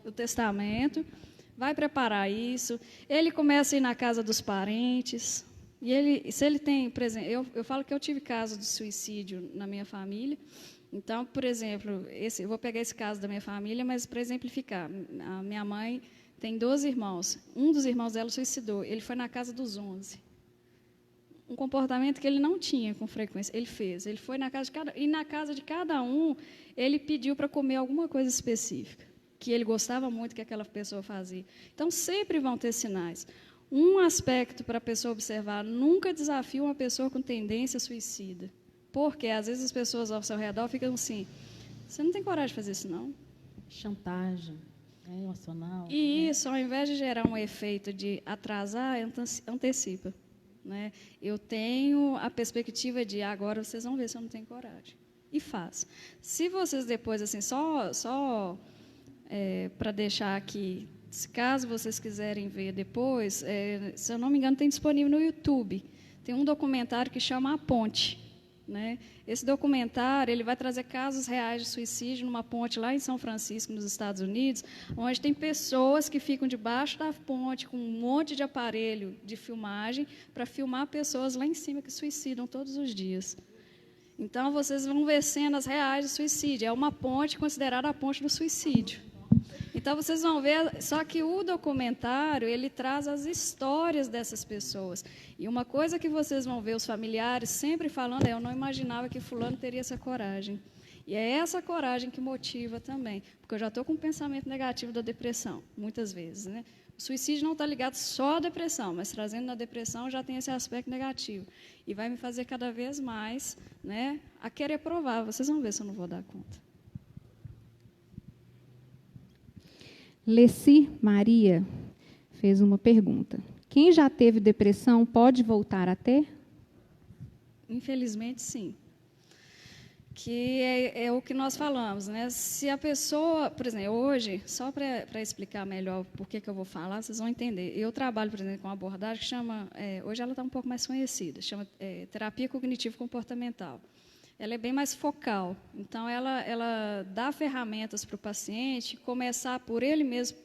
S3: do testamento, vai preparar isso, ele começa a ir na casa dos parentes, e se ele tem, por exemplo, eu falo que eu tive casos de suicídio na minha família, então, por exemplo, eu vou pegar esse caso da minha família, mas para exemplificar, a minha mãe tem 12 irmãos, um dos irmãos dela suicidou, ele foi na casa dos 11. Um comportamento que ele não tinha com frequência, ele fez. Ele foi na casa de cada... E na casa de cada um, ele pediu para comer alguma coisa específica, que ele gostava muito que aquela pessoa fazia. Então, sempre vão ter sinais. Um aspecto para a pessoa observar, nunca desafie uma pessoa com tendência suicida. Porque, às vezes, as pessoas ao seu redor ficam assim, você não tem coragem de fazer isso, não?
S4: Chantagem, emocional.
S3: E isso, ao invés de gerar um efeito de atrasar, antecipa. Né? Eu tenho a perspectiva de agora vocês vão ver se eu não tenho coragem. E faz. Se vocês depois, assim, para deixar aqui, caso vocês quiserem ver depois, se eu não me engano, tem disponível no YouTube. Tem um documentário que chama A Ponte. Né? Esse documentário ele vai trazer casos reais de suicídio numa ponte lá em São Francisco, nos Estados Unidos, onde tem pessoas que ficam debaixo da ponte com um monte de aparelho de filmagem para filmar pessoas lá em cima que suicidam todos os dias. Então, vocês vão ver cenas reais de suicídio. É uma ponte considerada a ponte do suicídio. Então, vocês vão ver, só que o documentário, ele traz as histórias dessas pessoas. E uma coisa que vocês vão ver os familiares sempre falando é: eu não imaginava que fulano teria essa coragem. E é essa coragem que motiva também, porque eu já estou com um pensamento negativo da depressão, muitas vezes, né? O suicídio não está ligado só à depressão, mas trazendo na depressão já tem esse aspecto negativo. E vai me fazer cada vez mais, né, a querer provar. Vocês vão ver se eu não vou dar conta.
S2: Leci Maria fez uma pergunta. Quem já teve depressão pode voltar a ter?
S3: Infelizmente, sim. Que é o que nós falamos, né? Se a pessoa, por exemplo, hoje, só para explicar melhor por que eu vou falar, vocês vão entender. Eu trabalho, por exemplo, com uma abordagem que chama, hoje ela está um pouco mais conhecida, chama terapia cognitivo-comportamental. Ela é bem mais focal, então ela dá ferramentas para o paciente começar por ele mesmo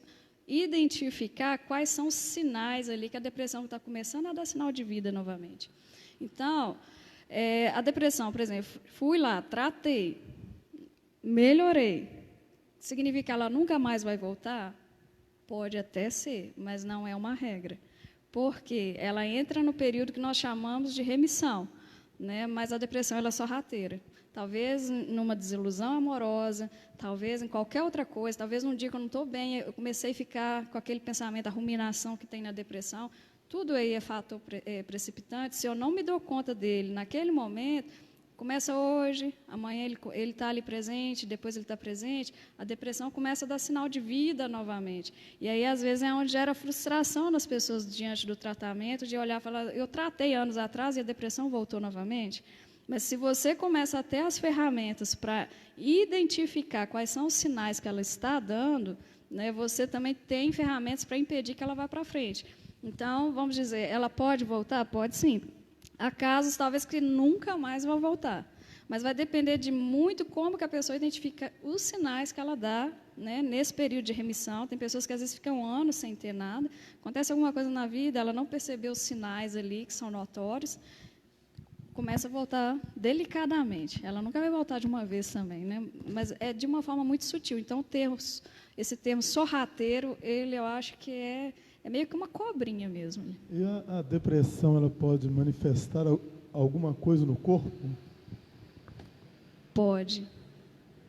S3: identificar quais são os sinais ali que a depressão está começando a dar sinal de vida novamente. Então, a depressão, por exemplo, fui lá, tratei, melhorei. Significa que ela nunca mais vai voltar? Pode até ser, mas não é uma regra. Porque ela entra no período que nós chamamos de remissão, né? Mas a depressão ela é sorrateira. Talvez numa desilusão amorosa, talvez em qualquer outra coisa, talvez num dia que eu não estou bem, eu comecei a ficar com aquele pensamento, a ruminação que tem na depressão. Tudo aí é fator precipitante. Se eu não me dou conta dele naquele momento, começa hoje, amanhã ele está ali presente, depois ele está presente, a depressão começa a dar sinal de vida novamente. E aí, às vezes, é onde gera frustração nas pessoas diante do tratamento, de olhar e falar: eu tratei anos atrás e a depressão voltou novamente. Mas se você começa a ter as ferramentas para identificar quais são os sinais que ela está dando, né, você também tem ferramentas para impedir que ela vá para frente. Então, vamos dizer, ela pode voltar? Pode sim. Há casos, talvez, que nunca mais vão voltar. Mas vai depender de muito como que a pessoa identifica os sinais que ela dá, né, nesse período de remissão. Tem pessoas que, às vezes, ficam anos sem ter nada. Acontece alguma coisa na vida, ela não percebeu os sinais ali, que são notórios, começa a voltar delicadamente. Ela nunca vai voltar de uma vez também, né? Mas é de uma forma muito sutil. Então, esse termo sorrateiro, eu acho que é meio que uma cobrinha mesmo.
S1: E a depressão, ela pode manifestar alguma coisa no corpo?
S3: Pode.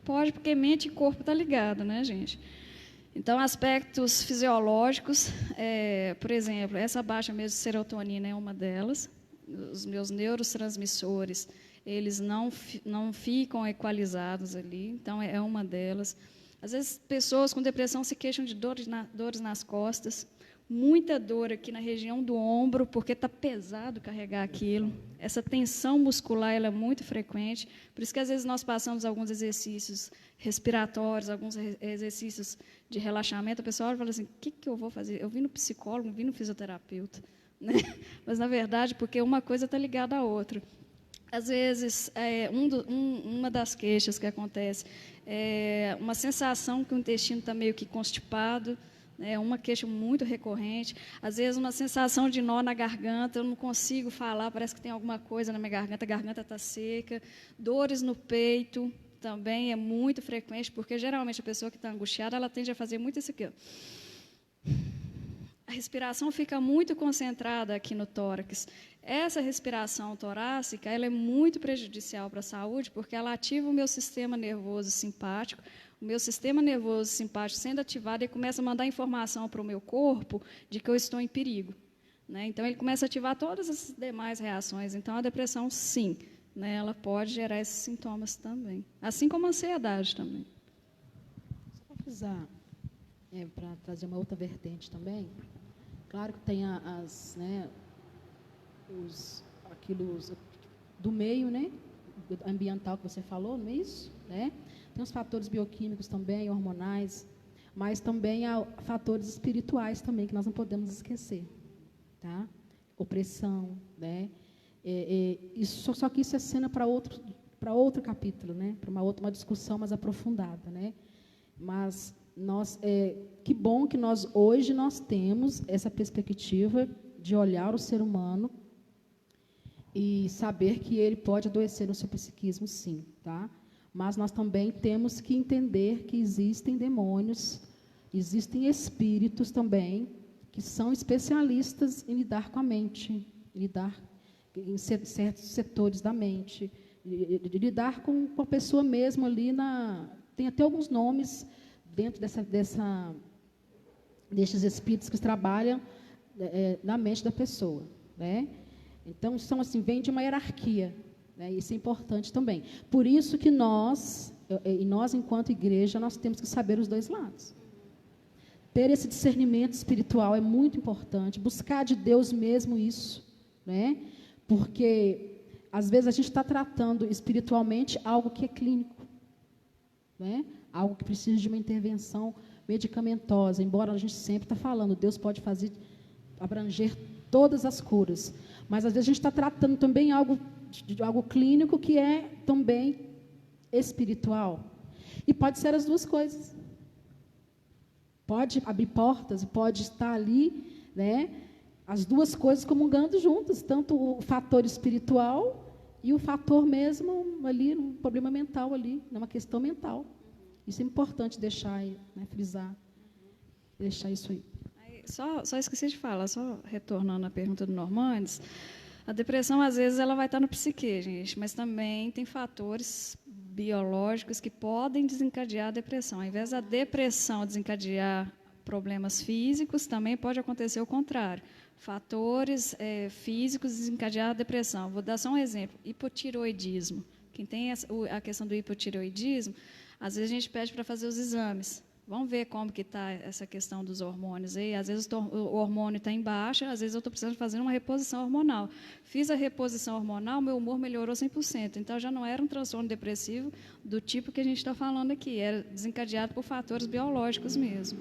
S3: Pode, porque mente e corpo está ligado, né, gente? Então, aspectos fisiológicos, por exemplo, essa baixa mesmo de serotonina é uma delas. Os meus neurotransmissores, eles não ficam equalizados ali, então é uma delas. Às vezes, pessoas com depressão se queixam de dores nas costas, muita dor aqui na região do ombro, porque está pesado carregar aquilo. Essa tensão muscular ela é muito frequente, por isso que às vezes nós passamos alguns exercícios respiratórios, alguns exercícios de relaxamento, a pessoa olha e fala assim: o que eu vou fazer? Eu vim no psicólogo, vim no fisioterapeuta. Né? Mas, na verdade, porque uma coisa está ligada à outra. Às vezes, uma das queixas que acontece é uma sensação que o intestino está meio que constipado, é uma queixa muito recorrente. Às vezes, uma sensação de nó na garganta, eu não consigo falar, parece que tem alguma coisa na minha garganta, a garganta está seca. Dores no peito também é muito frequente, porque, geralmente, a pessoa que está angustiada, ela tende a fazer muito isso aqui, ó. A respiração fica muito concentrada aqui no tórax. Essa respiração torácica ela é muito prejudicial para a saúde, porque ela ativa o meu sistema nervoso simpático. O meu sistema nervoso simpático sendo ativado, ele começa a mandar informação para o meu corpo de que eu estou em perigo. Né? Então, ele começa a ativar todas as demais reações. Então, a depressão, sim, né, ela pode gerar esses sintomas também. Assim como a ansiedade também.
S4: Só para frisar, para trazer uma outra vertente também. Claro que tem aquilo do meio, né, ambiental que você falou, não é isso? Né? Tem os fatores bioquímicos também, hormonais, mas também há fatores espirituais também, que nós não podemos esquecer. Tá? Opressão, né? Só que isso é cena para outro capítulo, né? Para uma discussão mais aprofundada. Né? Mas que bom que hoje nós temos essa perspectiva de olhar o ser humano e saber que ele pode adoecer no seu psiquismo, sim, tá? Mas nós também temos que entender que existem demônios, existem espíritos também, que são especialistas em lidar com a mente, lidar em certos setores da mente, de lidar com a pessoa mesmo ali tem até alguns nomes dentro desses espíritos que trabalham na mente da pessoa, né? Então, assim, vem de uma hierarquia, né? Isso é importante também. Por isso que nós, enquanto igreja, nós temos que saber os dois lados. Ter esse discernimento espiritual é muito importante, buscar de Deus mesmo isso, né? Porque, às vezes, a gente está tratando espiritualmente algo que é clínico, né? Algo que precisa de uma intervenção medicamentosa, embora a gente sempre está falando, Deus pode abranger todas as curas, mas às vezes a gente está tratando também de algo clínico que é também espiritual, e pode ser as duas coisas, pode abrir portas, pode estar ali, né, as duas coisas comungando juntas, tanto o fator espiritual e o fator mesmo ali, um problema mental ali, uma questão mental. Isso é importante deixar, né, frisar, deixar isso aí.
S3: Só esqueci de falar, só retornando à pergunta do Normandes, a depressão, às vezes, ela vai estar no psique, gente, mas também tem fatores biológicos que podem desencadear a depressão. Ao invés da depressão desencadear problemas físicos, também pode acontecer o contrário. Fatores físicos desencadear a depressão. Vou dar só um exemplo, hipotireoidismo. Quem tem a questão do hipotireoidismo, às vezes a gente pede para fazer os exames. Vamos ver como que está essa questão dos hormônios aí. Às vezes o hormônio está em baixa, às vezes eu estou precisando fazer uma reposição hormonal. Fiz a reposição hormonal, meu humor melhorou 100%. Então, já não era um transtorno depressivo do tipo que a gente está falando aqui. Era desencadeado por fatores biológicos mesmo.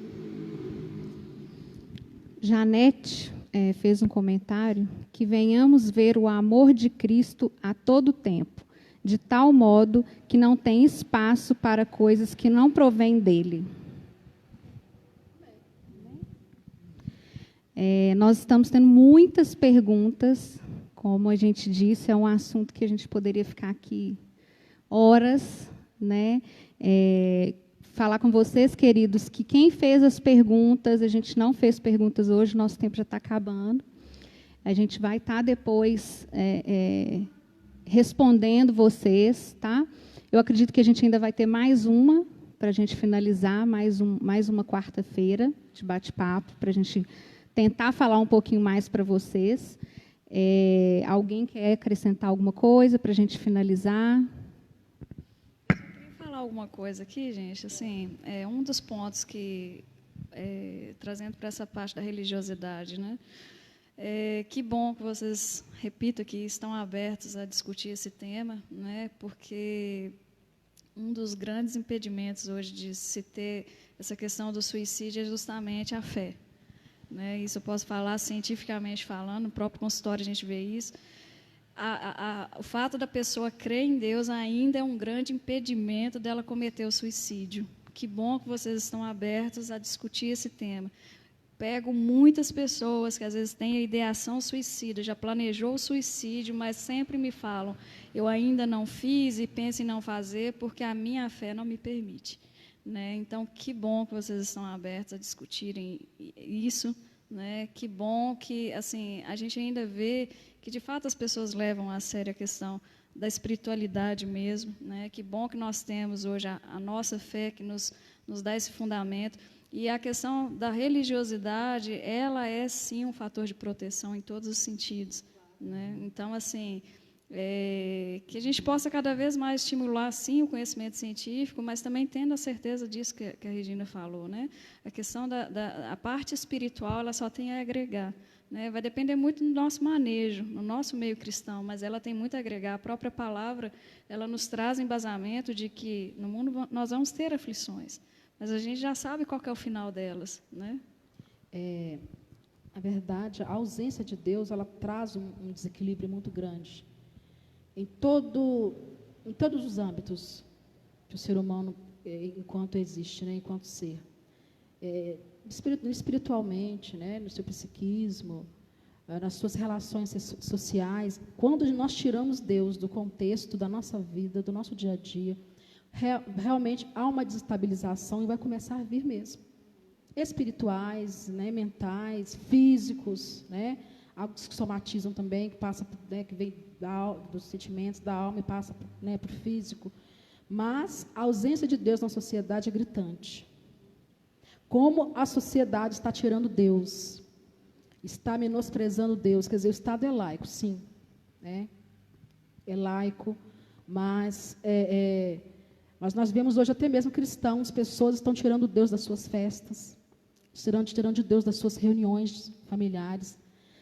S2: Janete fez um comentário que venhamos ver o amor de Cristo a todo tempo, de tal modo que não tem espaço para coisas que não provêm dele. Nós estamos tendo muitas perguntas, como a gente disse, é um assunto que a gente poderia ficar aqui horas, né? Falar com vocês, queridos, que quem fez as perguntas, a gente não fez perguntas hoje, nosso tempo já está acabando. A gente vai estar depois respondendo vocês, tá? Eu acredito que a gente ainda vai ter mais uma para a gente finalizar, mais uma quarta-feira de bate-papo, para a gente tentar falar um pouquinho mais para vocês. Alguém quer acrescentar alguma coisa para a gente finalizar?
S3: Falar alguma coisa aqui, gente, assim, um dos pontos que, trazendo para essa parte da religiosidade, né, que bom que vocês, repito aqui, estão abertos a discutir esse tema, né, porque um dos grandes impedimentos hoje de se ter essa questão do suicídio é justamente a fé, né, isso eu posso falar cientificamente falando, no próprio consultório a gente vê isso. O fato da pessoa crer em Deus ainda é um grande impedimento dela cometer o suicídio. Que bom que vocês estão abertos a discutir esse tema. Pego muitas pessoas que às vezes têm a ideação suicida, já planejou o suicídio, mas sempre me falam, eu ainda não fiz e penso em não fazer porque a minha fé não me permite, né? Então, que bom que vocês estão abertos a discutirem isso, né? Que bom que, assim, a gente ainda vê que, de fato, as pessoas levam a sério a questão da espiritualidade mesmo, né? Que bom que nós temos hoje a nossa fé que nos dá esse fundamento. E a questão da religiosidade, ela é, sim, um fator de proteção em todos os sentidos, né? Então, assim, que a gente possa cada vez mais estimular, sim, o conhecimento científico, mas também tendo a certeza disso que a Regina falou, né? A questão a parte espiritual, ela só tem a agregar, né? Vai depender muito do nosso manejo, no nosso meio cristão, mas ela tem muito a agregar. A própria palavra, ela nos traz embasamento de que no mundo nós vamos ter aflições, mas a gente já sabe qual que é o final delas, né?
S4: Na verdade, a ausência de Deus, ela traz um desequilíbrio muito grande em todos os âmbitos que o ser humano, enquanto existe, né, enquanto ser. Espiritualmente, né, no seu psiquismo, nas suas relações sociais. Quando nós tiramos Deus do contexto da nossa vida, do nosso dia a dia, realmente há uma desestabilização e vai começar a vir mesmo. Espirituais, né, mentais, físicos, né, alguns que somatizam também, que passa, né, que vem dos sentimentos, da alma e passa, né, para o físico. Mas a ausência de Deus na sociedade é gritante. Como a sociedade está tirando Deus, está menosprezando Deus, quer dizer, o Estado é laico, sim, né? É laico, mas nós vemos hoje até mesmo cristãos, pessoas estão tirando Deus das suas festas, tirando de Deus das suas reuniões familiares,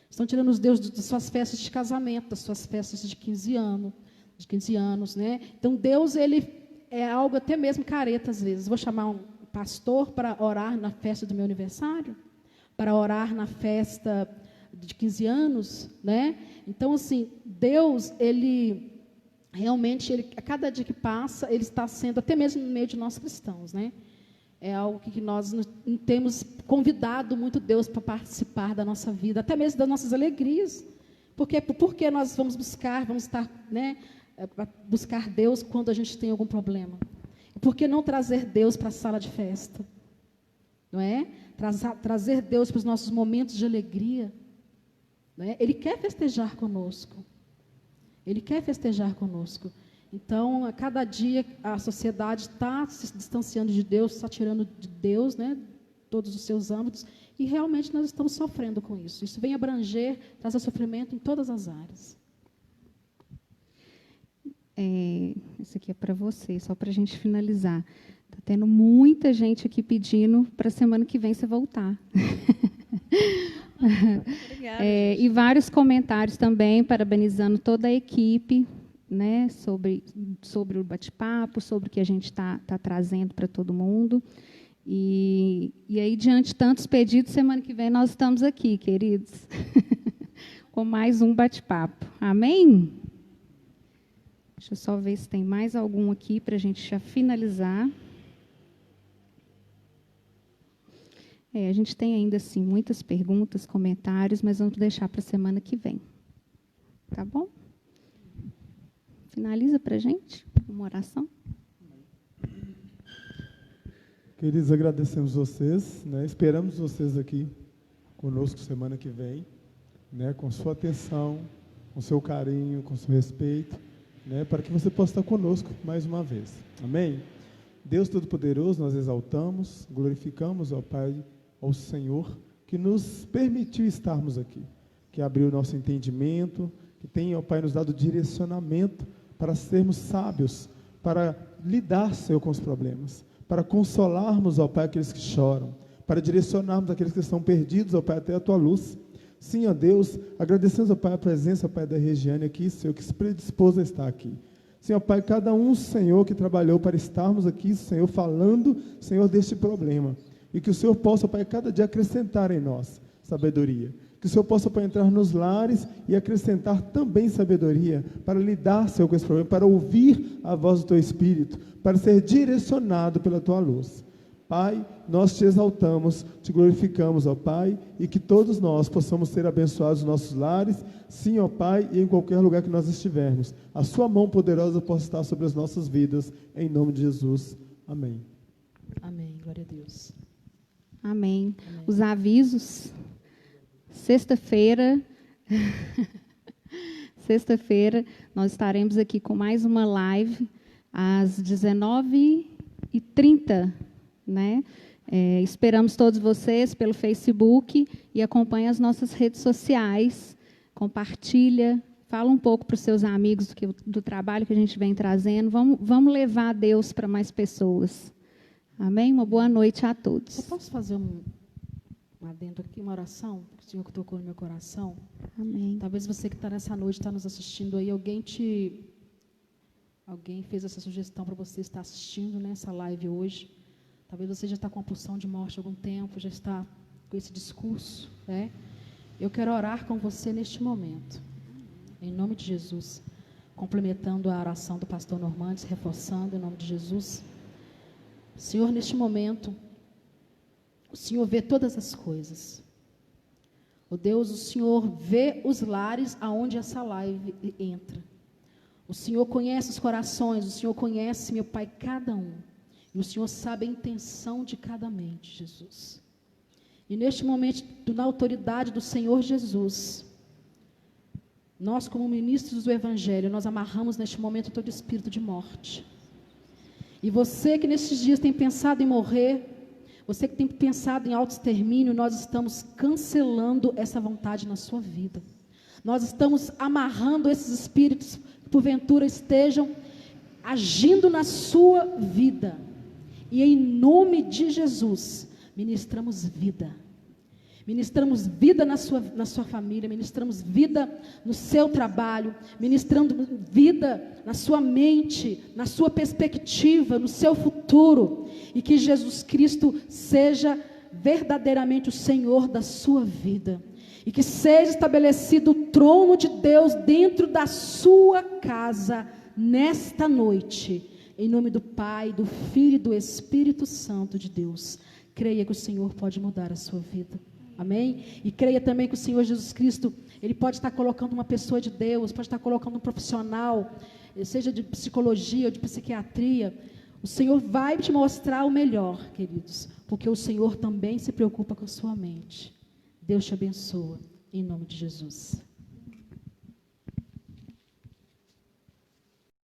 S4: estão tirando os Deus das suas festas de casamento, das suas festas de 15 anos, né? Então, Deus, ele é algo até mesmo careta, às vezes. Vou chamar um pastor para orar na festa do meu aniversário, para orar na festa de 15 anos, né? Então, assim, Deus, ele realmente, a cada dia que passa, ele está sendo, até mesmo no meio de nós cristãos, né? É algo que nós não temos convidado muito Deus para participar da nossa vida, até mesmo das nossas alegrias. Porque nós vamos estar, né, buscar Deus quando a gente tem algum problema? Por que não trazer Deus para a sala de festa? Não é? Trazer Deus para os nossos momentos de alegria. Não é? Ele quer festejar conosco. Ele quer festejar conosco. Então, a cada dia, a sociedade está se distanciando de Deus, está tirando de Deus, né, todos os seus âmbitos, e realmente nós estamos sofrendo com isso. Isso vem abranger, trazer sofrimento em todas as áreas.
S2: Esse aqui é para você, só para a gente finalizar. Está tendo muita gente aqui pedindo para a semana que vem você voltar.
S3: Obrigada,
S2: E vários comentários também, parabenizando toda a equipe, né, sobre o bate-papo, sobre o que a gente está trazendo para todo mundo. E aí, diante de tantos pedidos, semana que vem nós estamos aqui, queridos, com mais um bate-papo. Amém? Deixa eu só ver se tem mais algum aqui para a gente já finalizar. A gente tem ainda, assim, muitas perguntas, comentários, mas vamos deixar para a semana que vem. Tá bom? Finaliza para a gente uma oração.
S1: Queridos, agradecemos vocês, né? Esperamos vocês aqui conosco semana que vem, né? Com sua atenção, com seu carinho, com seu respeito, né? Para que você possa estar conosco mais uma vez. Amém? Deus Todo-Poderoso, nós exaltamos, glorificamos, ó Pai, ao Senhor, que nos permitiu estarmos aqui, que abriu o nosso entendimento, que tem, ó Pai, nos dado direcionamento para sermos sábios, para lidar, Senhor, com os problemas, para consolarmos, ó Pai, aqueles que choram, para direcionarmos aqueles que estão perdidos, ó Pai, até a Tua luz. Sim, ó Deus, agradecemos, ó Pai, a presença, ó Pai, da Regiane aqui, Senhor, que se predispôs a estar aqui. Senhor, Pai, cada um, Senhor, que trabalhou para estarmos aqui, Senhor, falando, Senhor, deste problema. E que o Senhor possa, Pai, cada dia acrescentar em nós sabedoria. Que o Senhor possa, Pai, entrar nos lares e acrescentar também sabedoria para lidar, Senhor, com esse problema, para ouvir a voz do Teu Espírito, para ser direcionado pela Tua luz. Pai, nós Te exaltamos, Te glorificamos, ó Pai, e que todos nós possamos ser abençoados nos nossos lares, sim, ó Pai, e em qualquer lugar que nós estivermos. A Sua mão poderosa possa estar sobre as nossas vidas, em nome de Jesus. Amém.
S4: Amém. Glória a Deus.
S2: Amém.
S4: Amém.
S2: Os avisos. Sexta-feira, nós estaremos aqui com mais uma live às 19h30, né? Esperamos todos vocês pelo Facebook e acompanhe as nossas redes sociais, compartilha, fala um pouco para os seus amigos do trabalho que a gente vem trazendo. Vamos levar Deus para mais pessoas. Amém? Uma boa noite a todos.
S4: Eu posso fazer um adendo aqui, uma oração, que o Senhor tocou no meu coração?
S2: Amém.
S4: Talvez você que está nessa noite, está nos assistindo aí, alguém fez essa sugestão para você estar assistindo nessa live hoje. Talvez você já está com a pulsão de morte há algum tempo, já está com esse discurso, né? Eu quero orar com você neste momento, em nome de Jesus, complementando a oração do pastor Normandes, reforçando em nome de Jesus. Senhor, neste momento, o Senhor vê todas as coisas. Oh Deus, o Senhor vê os lares aonde essa live entra. O Senhor conhece os corações, o Senhor conhece, meu Pai, cada um. E o Senhor sabe a intenção de cada mente, Jesus. E neste momento, na autoridade do Senhor Jesus, nós como ministros do Evangelho, nós amarramos neste momento todo espírito de morte. E você que nesses dias tem pensado em morrer, você que tem pensado em autoextermínio, nós estamos cancelando essa vontade na sua vida. Nós estamos amarrando esses espíritos que porventura estejam agindo na sua vida. E em nome de Jesus, ministramos vida. Ministramos vida na sua família, ministramos vida no seu trabalho, ministrando vida na sua mente, na sua perspectiva, no seu futuro. E que Jesus Cristo seja verdadeiramente o Senhor da sua vida. E que seja estabelecido o trono de Deus dentro da sua casa nesta noite. Em nome do Pai, do Filho e do Espírito Santo de Deus. Creia que o Senhor pode mudar a sua vida. Amém? E creia também que o Senhor Jesus Cristo, Ele pode estar colocando uma pessoa de Deus, pode estar colocando um profissional, seja de psicologia ou de psiquiatria. O Senhor vai te mostrar o melhor, queridos, porque o Senhor também se preocupa com a sua mente. Deus te abençoa, em nome de Jesus.